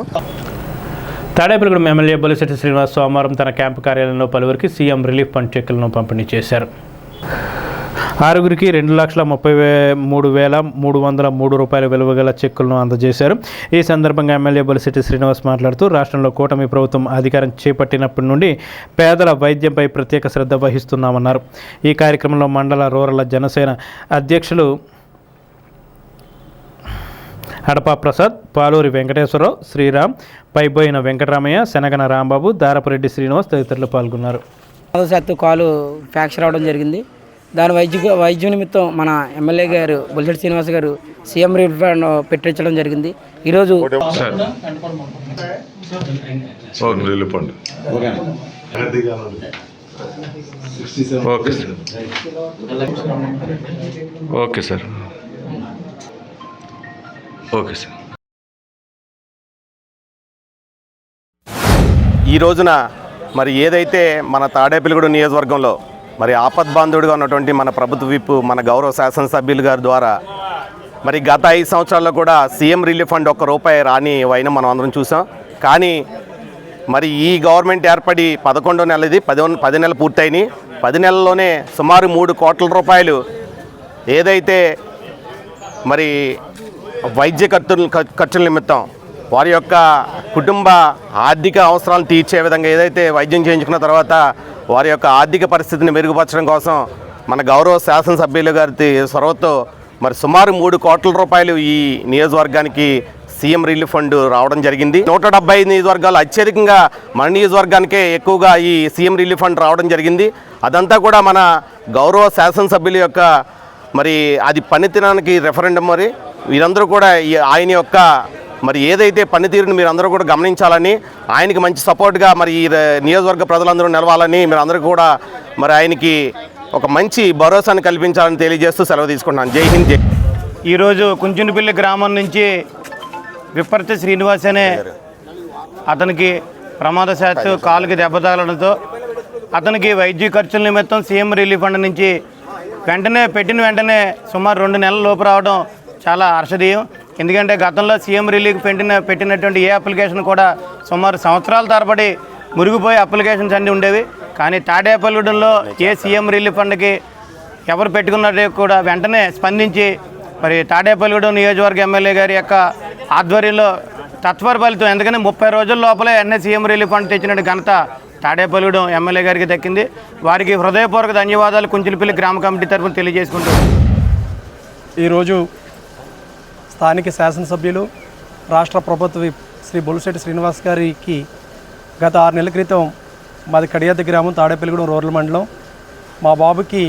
తాడేపల్లిగూడెం ఎమ్మెల్యే బొలిశెట్టి శ్రీనివాస్ సోమవారం తన క్యాంపు కార్యాలయంలో పలువురికి సీఎం రిలీఫ్ ఫండ్ చెక్కులను పంపిణీ చేశారు. 6గురికి 2,33,303 రూపాయల విలువ గల చెక్కులను అందజేశారు. ఈ సందర్భంగా ఎమ్మెల్యే బొలిశెట్టి శ్రీనివాస్ మాట్లాడుతూ రాష్ట్రంలో కూటమి ప్రభుత్వం అధికారం చేపట్టినప్పటి నుండి పేదల వైద్యంపై ప్రత్యేక శ్రద్ధ వహిస్తున్నామన్నారు. ఈ కార్యక్రమంలో మండల రూరల్ జనసేన అధ్యక్షులు హడపా ప్రసాద్, పాలూరి వెంకటేశ్వరరావు, శ్రీరామ్, పైబోయిన వెంకటరామయ్య, శనగన రాంబాబు, దారపురెడ్డి శ్రీనివాస్ తదితరులు పాల్గొన్నారు. కాలు ఫ్రాక్చర్ అవడం జరిగింది. దాని వైద్య నిమిత్తం మన ఎమ్మెల్యే గారు బొలిశెట్టి శ్రీనివాస్ గారు సీఎం రిలీఫ్ ఫండ్ పెట్టించడం జరిగింది. ఈరోజు ఓకే సార్. ఈ రోజున మరి ఏదైతే మన తాడేపల్లిగూడెం నియోజకవర్గంలో మరి ఆపద్బాంధుడిగా ఉన్నటువంటి మన ప్రభుత్వ విప్ మన గౌరవ శాసనసభ్యులు గారి ద్వారా మరి గత 5 సంవత్సరాల్లో కూడా సీఎం రిలీఫ్ ఫండ్ ₹1 రాని వైన మనం అందరం చూసాం. కానీ మరి ఈ గవర్నమెంట్ ఏర్పడి 11వ నెలది 10 నెలలు పూర్తయినాయి. 10 నెలల్లోనే సుమారు ₹3 కోట్ల ఏదైతే మరి వైద్య ఖర్చుల నిమిత్తం వారి యొక్క కుటుంబ ఆర్థిక అవసరాలను తీర్చే విధంగా ఏదైతే వైద్యం చేయించుకున్న తర్వాత వారి యొక్క ఆర్థిక పరిస్థితిని మెరుగుపరచడం కోసం మన గౌరవ శాసనసభ్యులు గారి చొరవతో మరి సుమారు ₹3 కోట్ల ఈ నియోజకవర్గానికి సీఎం రిలీఫ్ ఫండ్ రావడం జరిగింది. 175 నియోజకవర్గాలు అత్యధికంగా మన నియోజకవర్గానికే ఎక్కువగా ఈ సీఎం రిలీఫ్ ఫండ్ రావడం జరిగింది. అదంతా కూడా మన గౌరవ శాసనసభ్యుల యొక్క మరి అది పనితీరానికి రెఫరెండం. మరి వీరందరూ కూడా ఆయన యొక్క మరి ఏదైతే పనితీరుని మీరు అందరూ కూడా గమనించాలని, ఆయనకి మంచి సపోర్ట్గా మరి ఈ నియోజకవర్గ ప్రజలందరూ నిలవాలని మీరు అందరూ కూడా మరి ఆయనకి ఒక మంచి భరోసాను కల్పించాలని తెలియజేస్తూ సెలవు తీసుకుంటున్నాను. జై హింద్. ఈరోజు కుంచునిపల్లి గ్రామం నుంచి విప్పర్తి శ్రీనివాస్ అనే అతనికి ప్రమాదశాత్తు కాలుకి దెబ్బ తగలడంతో అతనికి వైద్య ఖర్చుల నిమిత్తం సీఎం రిలీఫ్ ఫండ్ నుంచి వెంటనే సుమారు 2 నెలల లోపు రావడం చాలా హర్షణీయం. ఎందుకంటే గతంలో సీఎం రిలీఫ్ పెట్టినటువంటి ఏ అప్లికేషన్ కూడా సుమారు సంవత్సరాల తరబడి మురిగిపోయే అప్లికేషన్స్ అన్నీ ఉండేవి. కానీ తాడేపల్లిగూడెంలో ఏ సీఎం రిలీఫ్ ఫండ్కి ఎవరు పెట్టుకున్నట్టు కూడా వెంటనే స్పందించి మరి తాడేపల్లిగూడెం నియోజకవర్గ ఎమ్మెల్యే గారి యొక్క ఆధ్వర్యంలో తత్వర ఫలితం. ఎందుకంటే 30 రోజుల లోపలే సీఎం రిలీఫ్ ఫండ్ తెచ్చిన ఘనత తాడేపల్లిగూడెం ఎమ్మెల్యే గారికి దక్కింది. వారికి హృదయపూర్వక ధన్యవాదాలు కుంచులపల్లి గ్రామ కమిటీ తరఫున తెలియజేసుకుంటూ ఈరోజు స్థానిక శాసనసభ్యులు రాష్ట్ర ప్రభుత్వ శ్రీ బొలిశెట్టి శ్రీనివాస్ గారికి గత 6 నెలల క్రితం మాది కడియాద్రి గ్రామం తాడేపల్లిగూడెం రూరల్ మండలం మా బాబుకి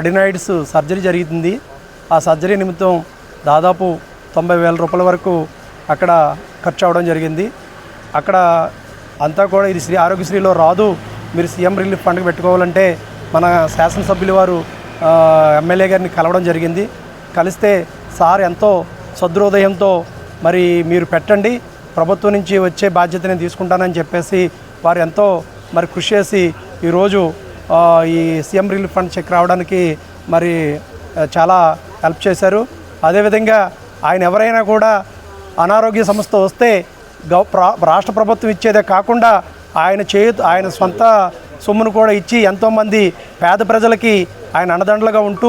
అడినాయిడ్స్ సర్జరీ జరుగుతుంది. ఆ సర్జరీ నిమిత్తం దాదాపు 90,000 రూపాయల వరకు అక్కడ ఖర్చు అవ్వడం జరిగింది. అక్కడ అంతా కూడా ఇది శ్రీ ఆరోగ్యశ్రీలో రాదు, మీరు సీఎం రిలీఫ్ ఫండ్కి పెట్టుకోవాలంటే మన శాసనసభ్యులు వారు ఎమ్మెల్యే గారిని కలవడం జరిగింది. కలిస్తే సార్ ఎంతో సదృదయంతో మరి మీరు పెట్టండి, ప్రభుత్వం నుంచి వచ్చే బాధ్యత నేను తీసుకుంటానని చెప్పేసి వారు ఎంతో మరి కృషి చేసి ఈరోజు ఈ సీఎం రిలీఫ్ ఫండ్ చెక్ రావడానికి మరి చాలా హెల్ప్ చేశారు. అదేవిధంగా ఆయన ఎవరైనా కూడా అనారోగ్య సమస్య వస్తే రాష్ట్ర ప్రభుత్వం ఇచ్చేదే కాకుండా ఆయన సొంత సొమ్మును కూడా ఇచ్చి ఎంతోమంది పేద ప్రజలకి ఆయన అండదండలుగా ఉంటూ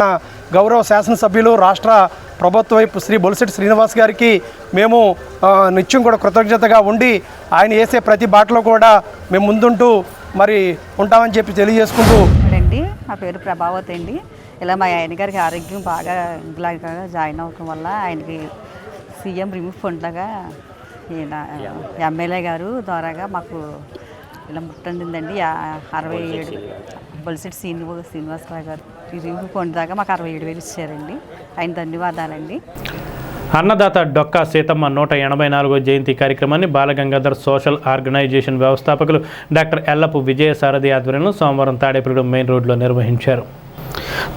గౌరవ శాసనసభ్యులు రాష్ట్ర ప్రభుత్వ వైపు శ్రీ బొలిశెట్టి శ్రీనివాస్ గారికి మేము నిత్యం కూడా కృతజ్ఞతగా ఉండి ఆయన వేసే ప్రతి బాటలో కూడా మేము ముందుంటూ మరి ఉంటామని చెప్పి తెలియజేసుకుంటూ అండి. నా పేరు ప్రభావతి అండి. ఇలా మా ఆయన గారికి ఆరోగ్యం బాగా ఇలాగా జాయిన్ అవ్వడం వల్ల ఆయనకి సీఎం రిలీఫ్ ఫండ్ లాగా ఈయన ఎమ్మెల్యే గారు ద్వారాగా మాకు ఇలా ముట్టండిందండి. 67 బొలిశెట్టి శ్రీనివాస్ గారు రిలీఫ్ ఫండ్ దాకా మాకు 67,000 ఇచ్చారండి. ఆయన ధన్యవాదాలండి. అన్నదాత డొక్కా సీతమ్మ 184వ జయంతి కార్యక్రమాన్ని బాలగంగాధర్ సోషల్ ఆర్గనైజేషన్ వ్యవస్థాపకులు డాక్టర్ ఎల్లపు విజయసారథి ఆధ్వర్యంలో సోమవారం తాడేపల్లిగూడెం మెయిన్ రోడ్లో నిర్వహించారు.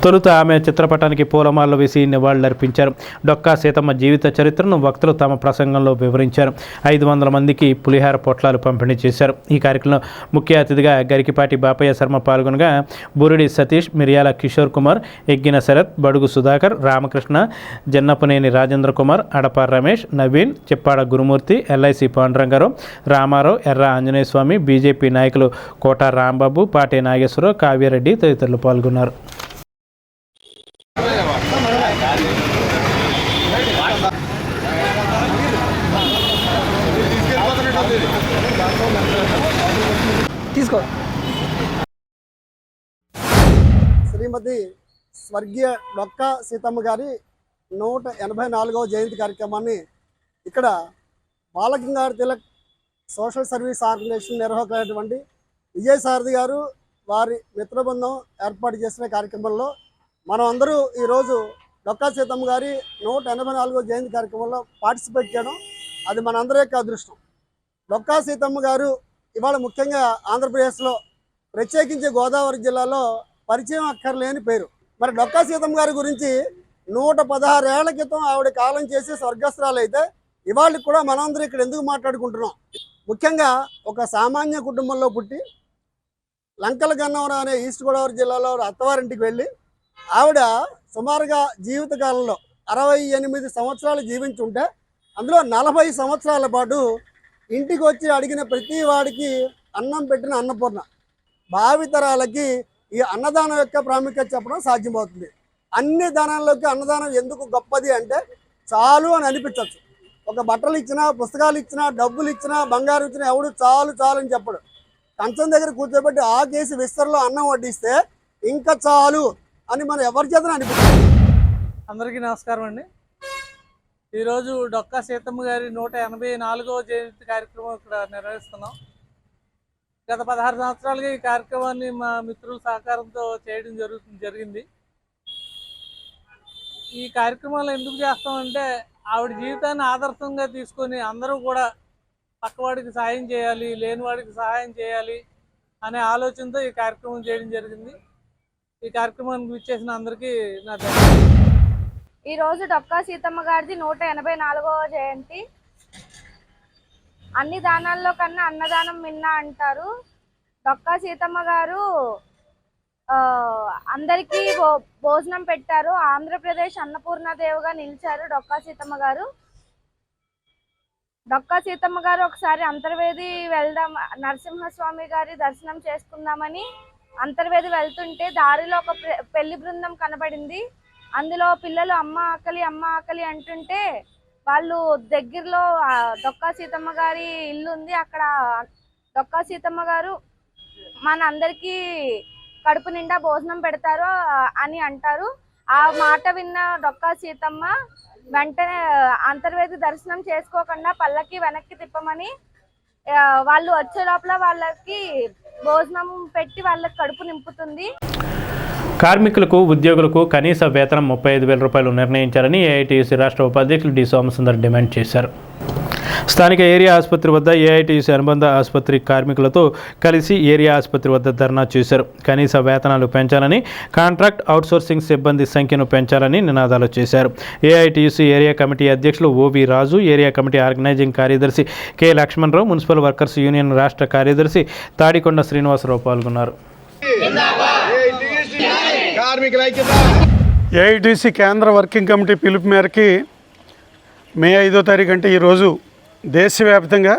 తొలుత ఆమె చిత్రపటానికి పూలమాలలు వేసి నివాళులర్పించారు. డొక్కా సీతమ్మ జీవిత చరిత్రను వక్తలు తమ ప్రసంగంలో వివరించారు. 500 మందికి పులిహార పొట్లాలు పంపిణీ చేశారు. ఈ కార్యక్రమంలో ముఖ్య అతిథిగా గరికిపాటి బాపయ్య శర్మ పాల్గొనగా బూరిడి సతీష్, మిర్యాల కిషోర్ కుమార్, ఎగ్గిన శరత్, బడుగు సుధాకర్, రామకృష్ణ, జన్నపనేని రాజేంద్ర కుమార్, అడపార్ రమేష్, నవీన్, చెప్పాడ గురుమూర్తి, ఎల్ఐసి పాండురంగారావు, రామారావు, ఎర్ర ఆంజనేయ స్వామి, బీజేపీ నాయకులు కోట రాంబాబు, పాటే నాగేశ్వరరావు, కావ్యారెడ్డి తదితరులు పాల్గొన్నారు. తీసుకో. శ్రీమతి స్వర్గీయ డొక్కా సీతమ్మ గారి 184వ జయంతి కార్యక్రమాన్ని ఇక్కడ Balagangadhara Tilak social service organisation నిర్వాహకులైనటువంటి విజయసారథి గారు వారి మిత్ర బృందం ఏర్పాటు చేసిన కార్యక్రమంలో మనం అందరూ ఈరోజు డొక్కా సీతమ్మ గారి 184వ జయంతి కార్యక్రమంలో పార్టిసిపేట్ చేయడం అది మనందరి యొక్క అదృష్టం. డొక్కా సీతమ్మ గారు ఇవాళ ముఖ్యంగా ఆంధ్రప్రదేశ్లో ప్రత్యేకించి గోదావరి జిల్లాలో పరిచయం అక్కర్లేని పేరు. మరి డొక్కా సీతమ్మ గారి గురించి 116 ఏళ్ల క్రితం ఆవిడ కాలం చేసి స్వర్గస్థురాలు అయితే ఇవాళకి కూడా మనందరం ఇక్కడ ఎందుకు మాట్లాడుకుంటున్నాం? ముఖ్యంగా ఒక సామాన్య కుటుంబంలో పుట్టి లంకల గన్నవరం అనే ఈస్ట్ గోదావరి జిల్లాలో అత్తవారింటికి వెళ్ళి ఆవిడ సుమారుగా జీవితకాలంలో 68 సంవత్సరాలు జీవించుంటే అందులో 40 సంవత్సరాల పాటు ఇంటికి వచ్చి అడిగిన ప్రతి వాడికి అన్నం పెట్టిన అన్నపూర్ణ. భావితరాలకి ఈ అన్నదానం యొక్క ప్రాముఖ్యత చెప్పడం సాధ్యమవుతుంది. అన్ని దానాల్లోకి అన్నదానం ఎందుకు గొప్పది అంటే చాలు అని అనిపించవచ్చు. ఒక బట్టలు ఇచ్చినా, పుస్తకాలు ఇచ్చినా, డబ్బులు ఇచ్చినా, బంగారు ఇచ్చినా ఎవడు చాలు చాలు అని చెప్పడు. కంచం దగ్గర కూర్చోబెట్టి ఆ కేసి విస్తరలో అన్నం వడ్డిస్తే ఇంకా చాలు అని మనం ఎవరి చేతన అనిపిస్తుంది. అందరికీ నమస్కారం అండి. ఈరోజు డొక్కా సీతమ్మ గారి 184వ జయంతి కార్యక్రమం ఇక్కడ నిర్వహిస్తున్నాం. గత 16 సంవత్సరాలుగా ఈ కార్యక్రమాన్ని మా మిత్రుల సహకారంతో చేయడం జరిగింది. ఈ కార్యక్రమాలు ఎందుకు చేస్తామంటే ఆవిడ జీవితాన్ని ఆదర్శంగా తీసుకొని అందరూ కూడా పక్కవాడికి సహాయం చేయాలి, లేనివాడికి సహాయం చేయాలి అనే ఆలోచనతో ఈ కార్యక్రమం చేయడం జరిగింది. ఈ కార్యక్రమానికి విచ్చేసిన అందరికీ నా ధన్యవాదాలు. ఈరోజు డొక్కా సీతమ్మ గారిది 184వ జయంతి. అన్ని దానాల్లో కన్నా అన్నదానం మిన్న అంటారు. డొక్కా సీతమ్మ గారు అందరికీ భోజనం పెట్టారు. ఆంధ్రప్రదేశ్ అన్నపూర్ణాదేవిగా నిలిచారు డొక్కా సీతమ్మ గారు. డొక్కా సీతమ్మ గారు ఒకసారి అంతర్వేది వెళ్దాం, నరసింహస్వామి గారి దర్శనం చేసుకుందామని అంతర్వేది వెళ్తుంటే దారిలో ఒక పెళ్లి బృందం కనబడింది. అందులో పిల్లలు అమ్మ ఆకలి అంటుంటే వాళ్ళు దగ్గరలో డొక్కా సీతమ్మ గారి ఇల్లు ఉంది. అక్కడ డొక్కా సీతమ్మ గారు మన అందరికీ కడుపు నిండా భోజనం పెడతారు అని అంటారు. ఆ మాట విన్న డొక్కా సీతమ్మ వెంటనే అంతర్వేది దర్శనం చేసుకోకుండా పల్లకి వెనక్కి తిప్పమని వాళ్ళు వచ్చే లోపల వాళ్ళకి భోజనం పెట్టి వాళ్ళకి కడుపు నింపుతుంది. కార్మికులకు, ఉద్యోగులకు కనీస వేతనం 35,000 రూపాయలు నిర్ణయించాలని ఏఐటీయూసీ రాష్ట్ర ఉపాధ్యక్షులు డి సోమసుందర్ డిమాండ్ చేశారు. స్థానిక ఏరియా ఆసుపత్రి వద్ద ఏఐటీయూసీ అనుబంధ ఆసుపత్రి కార్మికులతో కలిసి ఏరియా ఆసుపత్రి వద్ద ధర్నా చేశారు. కనీస వేతనాలు పెంచాలని, కాంట్రాక్ట్ అవుట్సోర్సింగ్ సిబ్బంది సంఖ్యను పెంచాలని నినాదాలు చేశారు. ఏఐటీయూసీ ఏరియా కమిటీ అధ్యక్షులు ఓవి రాజు, ఏరియా కమిటీ ఆర్గనైజింగ్ కార్యదర్శి K Lakshmanarao, municipal workers union రాష్ట్ర కార్యదర్శి తాడికొండ శ్రీనివాసరావు పాల్గొన్నారు. ఏఐటీసీ కేంద్ర వర్కింగ్ కమిటీ పిలుపు మేరకి మే 5వ తారీఖు అంటే ఈరోజు దేశవ్యాప్తంగా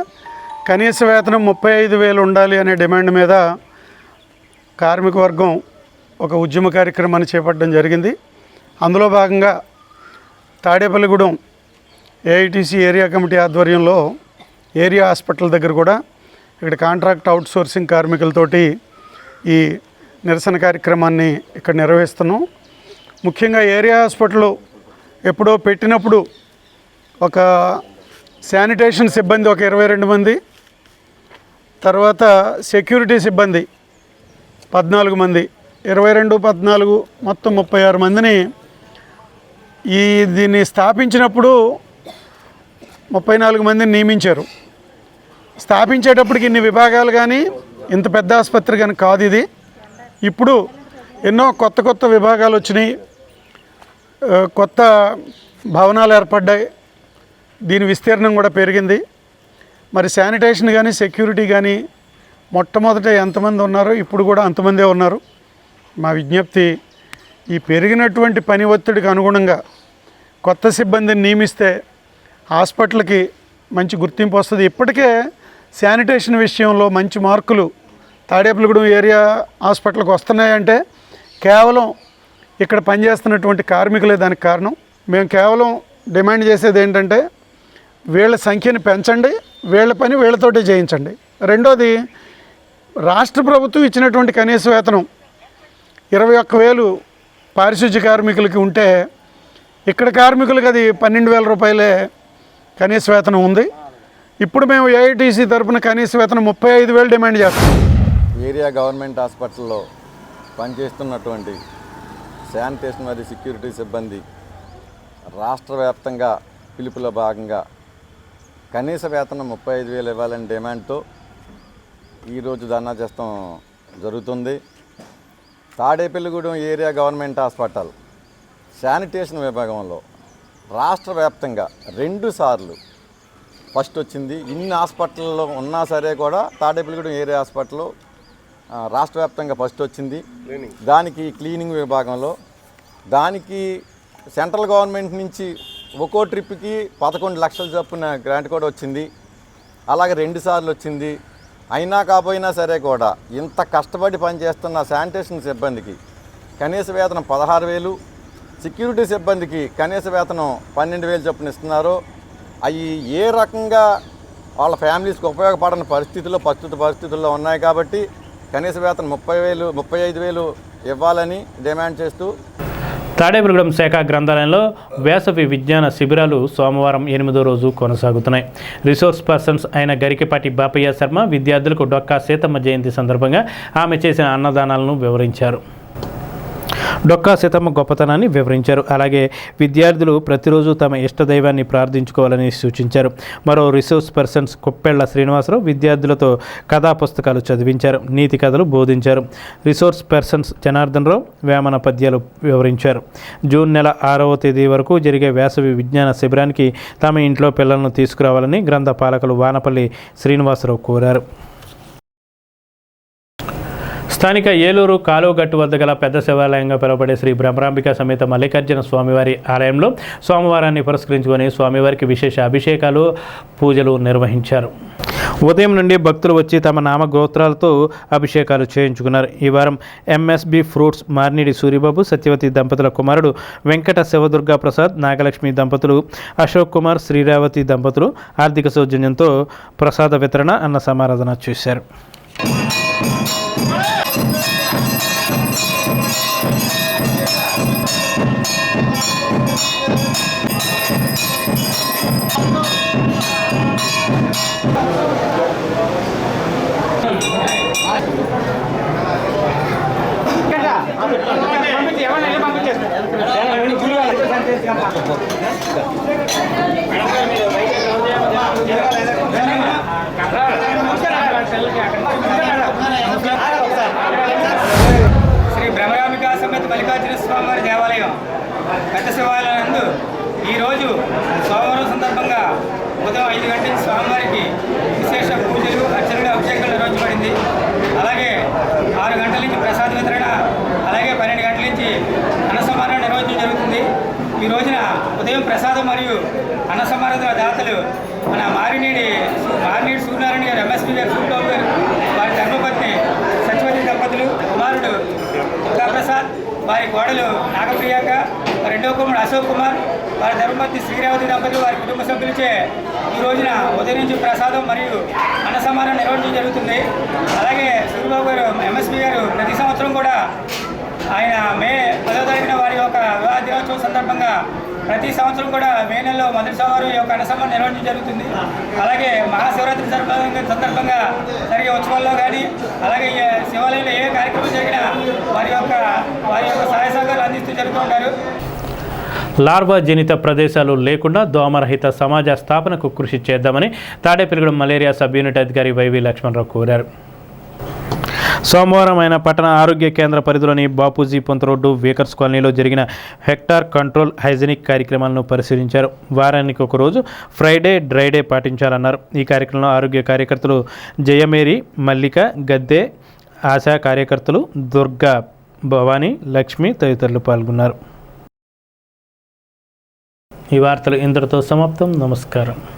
కనీస వేతనం 35,000 ఉండాలి అనే డిమాండ్ మీద కార్మిక వర్గం ఒక ఉద్యమ కార్యక్రమాన్ని చేపట్టడం జరిగింది. అందులో భాగంగా తాడేపల్లిగూడెం ఏఐటీసీ ఏరియా కమిటీ ఆధ్వర్యంలో ఏరియా హాస్పిటల్ దగ్గర కూడా ఇక్కడ కాంట్రాక్ట్ అవుట్సోర్సింగ్ కార్మికులతోటి ఈ నిరసన కార్యక్రమాన్ని ఇక్కడ నిర్వహిస్తున్నాం. ముఖ్యంగా ఏరియా హాస్పిటల్ ఎప్పుడో పెట్టినప్పుడు ఒక శానిటేషన్ సిబ్బంది ఒక 22 మంది, తర్వాత సెక్యూరిటీ సిబ్బంది 14 మంది, 22, 14 మొత్తం 36 మందిని దీన్ని స్థాపించినప్పుడు 34 మందిని నియమించారు. స్థాపించేటప్పటికి ఇన్ని విభాగాలు కానీ ఇంత పెద్ద ఆసుపత్రి కానీ కాదు ఇది. ఇప్పుడు ఎన్నో కొత్త కొత్త విభాగాలు వచ్చినాయి, కొత్త భవనాలు ఏర్పడ్డాయి, దీని విస్తీర్ణం కూడా పెరిగింది. మరి శానిటేషన్ కానీ సెక్యూరిటీ కానీ మొట్టమొదట ఎంతమంది ఉన్నారో ఇప్పుడు కూడా అంతమందే ఉన్నారు. మా విజ్ఞప్తి, ఈ పెరిగినటువంటి పని ఒత్తిడికి అనుగుణంగా కొత్త సిబ్బందిని నియమిస్తే హాస్పిటల్కి మంచి గుర్తింపు వస్తుంది. ఇప్పటికే శానిటేషన్ విషయంలో మంచి మార్కులు తాడేపల్లిగూడెం ఏరియా హాస్పిటల్కి వస్తున్నాయంటే కేవలం ఇక్కడ పనిచేస్తున్నటువంటి కార్మికులే దానికి కారణం. మేము కేవలం డిమాండ్ చేసేది ఏంటంటే వీళ్ళ సంఖ్యను పెంచండి, వీళ్ళ పని వీళ్ళతోటే చేయించండి. రెండోది, రాష్ట్ర ప్రభుత్వం ఇచ్చినటువంటి కనీస వేతనం 21,000 పారిశుధ్య కార్మికులకి ఉంటే ఇక్కడ కార్మికులకి అది 12,000 రూపాయలే కనీస వేతనం ఉంది. ఇప్పుడు మేము ఏఐటీసీ తరఫున కనీస వేతనం 35,000 డిమాండ్ చేస్తాం. ఏరియా గవర్నమెంట్ హాస్పిటల్లో పనిచేస్తున్నటువంటి శానిటేషన్ మరియు సెక్యూరిటీ సిబ్బంది రాష్ట్ర వ్యాప్తంగా పిలుపులో భాగంగా కనీస వేతనం 35,000 ఇవ్వాలని డిమాండ్తో ఈరోజు ధర్నా చేస్తాం జరుగుతుంది. Tadepalligudem area government hospital sanitation విభాగంలో రాష్ట్ర వ్యాప్తంగా 2 సార్లు ఫస్ట్ వచ్చింది. ఇన్ని హాస్పిటల్లో ఉన్నా సరే కూడా తాడేపల్లిగూడెం ఏరియా హాస్పిటల్లో రాష్ట్ర వ్యాప్తంగా ఫస్ట్ వచ్చింది. దానికి క్లీనింగ్ విభాగంలో దానికి సెంట్రల్ గవర్నమెంట్ నుంచి ఒక్కో ట్రిప్కి 11 లక్షల చొప్పున గ్రాంట్ కూడా వచ్చింది. అలాగే 2 సార్లు వచ్చింది. అయినా కాకపోయినా సరే కూడా ఇంత కష్టపడి పనిచేస్తున్న శానిటేషన్ సిబ్బందికి కనీస వేతనం 16,000, సెక్యూరిటీ సిబ్బందికి కనీస వేతనం 12,000 చొప్పున ఇస్తున్నారు. అవి ఏ రకంగా వాళ్ళ ఫ్యామిలీస్కి ఉపయోగపడని పరిస్థితుల్లో ఉన్నాయి కాబట్టి కనీస వేతనం 30,000, 35,000 ఇవ్వాలని డిమాండ్ చేస్తూ తాడేపల్లిగూడెం శాఖ గ్రంథాలయంలో వేసవి విజ్ఞాన శిబిరాలు సోమవారం 8వ రోజు కొనసాగుతున్నాయి. రిసోర్స్ పర్సన్స్ అయిన గరికపాటి బాపయ్య శర్మ విద్యార్థులకు డొక్కా సీతమ్మ జయంతి సందర్భంగా ఆమె చేసిన అన్నదానాలను వివరించారు. డొక్కా సీతమ్మ గొప్పతనాన్ని వివరించారు. అలాగే విద్యార్థులు ప్రతిరోజు తమ ఇష్టదైవాన్ని ప్రార్థించుకోవాలని సూచించారు. మరో రిసోర్స్ పర్సన్స్ కుప్పెళ్ల శ్రీనివాసరావు విద్యార్థులతో కథా పుస్తకాలు చదివించారు, నీతి కథలు బోధించారు. రిసోర్స్ పర్సన్స్ జనార్దన్ రావు వేమన పద్యాలు వివరించారు. జూన్ నెల 6వ తేదీ వరకు జరిగే వేసవి విజ్ఞాన శిబిరానికి తమ ఇంట్లో పిల్లలను తీసుకురావాలని గ్రంథ పాలకులు వానపల్లి శ్రీనివాసరావు కోరారు. స్థానిక ఏలూరు కాలువగట్టు వద్ద గల పెద్ద శివాలయంగా పిలువబడే శ్రీ బ్రహ్మరాంబిక సమేత మల్లికార్జున స్వామివారి ఆలయంలో సోమవారాన్ని పురస్కరించుకొని స్వామివారికి విశేష అభిషేకాలు, పూజలు నిర్వహించారు. ఉదయం నుండి భక్తులు వచ్చి తమ నామ గోత్రాలతో అభిషేకాలు చేయించుకున్నారు. ఈ వారం ఎంఎస్బి ఫ్రూట్స్ మార్నిడి సూరిబాబు, సత్యవతి దంపతుల కుమారుడు వెంకట శివదుర్గా ప్రసాద్, నాగలక్ష్మి దంపతులు, అశోక్ కుమార్, శ్రీరావతి దంపతులు ఆర్థిక సౌజన్యంతో ప్రసాద వితరణ, అన్న సమారాధన చేశారు. శ్రీ బ్రహ్మరాంబిక సమేత మల్లికార్జున స్వామివారి దేవాలయం పెద్ద శివాలయం నందు ఈరోజు సోమవారం సందర్భంగా ఉదయం 5 గంటల నుంచి స్వామివారికి విశేష పూజలు, అర్చనలు, అభిషేకాలు నిర్వహించబడింది. అలాగే 6 గంటల నుంచి ప్రసాద వితరణ, అలాగే 12 గంటల నుంచి అన్నసమారాధన నిర్వహించడం జరుగుతుంది. ఈ రోజున ఉదయం ప్రసాదం మరియు అన్నసమారాధన దాతలు మన మారినేడి సూర్యనారాయణ గారు, ఎంఎస్పీ గారు, సూర్యబాబు గారు, వారి ధర్మపత్ని సత్యవతి దంపతులు, కుమారుడు దుర్గాప్రసాద్, వారి కోడలు నాగప్రియాక, రెండవ కుమారుడు అశోక్ కుమార్, వారి ధర్మపత్ని శ్రీరావతి దంపతులు, వారి కుటుంబ సభ్యులచే ఈ రోజున ఉదయం నుంచి ప్రసాదం మరియు అన్నసమారాధన నిర్వహించడం జరుగుతుంది. అలాగే సూర్యబాబు గారు, ఎంఎస్పీ గారు ప్రతి సంవత్సరం కూడా ఆయన మే 10వ తారీఖున వారి యొక్క వివాహ దినోత్సవం సందర్భంగా ప్రతి సంవత్సరం కూడా మే నెలలో మొదటి సోమవారం ఈ యొక్క అన్నసమారాధన నిర్వహించడం జరుగుతుంది. అలాగే మహాశివరాత్రి సందర్భంగా జరిగే ఉత్సవాల్లో కానీ, అలాగే శివాలయంలో ఏ కార్యక్రమం జరిగినా వారి యొక్క సహాయ సహకారాలు అందిస్తూ జరుగుతూ ఉంటారు. లార్వా జనిత ప్రదేశాలు లేకుండా దోమరహిత సమాజ స్థాపనకు కృషి చేద్దామని తాడేపల్లిగూడెం మలేరియా సబ్ యూనిట్ అధికారి వైవి లక్ష్మణరావు కోరారు. సోమవారం ఆయన పట్టణ ఆరోగ్య కేంద్ర పరిధిలోని బాపూజీ పొంత రోడ్డు వేకర్స్ కాలనీలో జరిగిన హెక్టార్ కంట్రోల్ హైజీనిక్ కార్యక్రమాలను పరిశీలించారు. వారానికి ఒక రోజు ఫ్రైడే డ్రైడే పాటించాలన్నారు. ఈ కార్యక్రమంలో ఆరోగ్య కార్యకర్తలు జయమేరి, మల్లిక, గద్దె, ఆశా కార్యకర్తలు దుర్గా, భవానీ, లక్ష్మి తదితరులు పాల్గొన్నారు. ఈ వార్తలు ఇంతటితో సమాప్తం. నమస్కారం.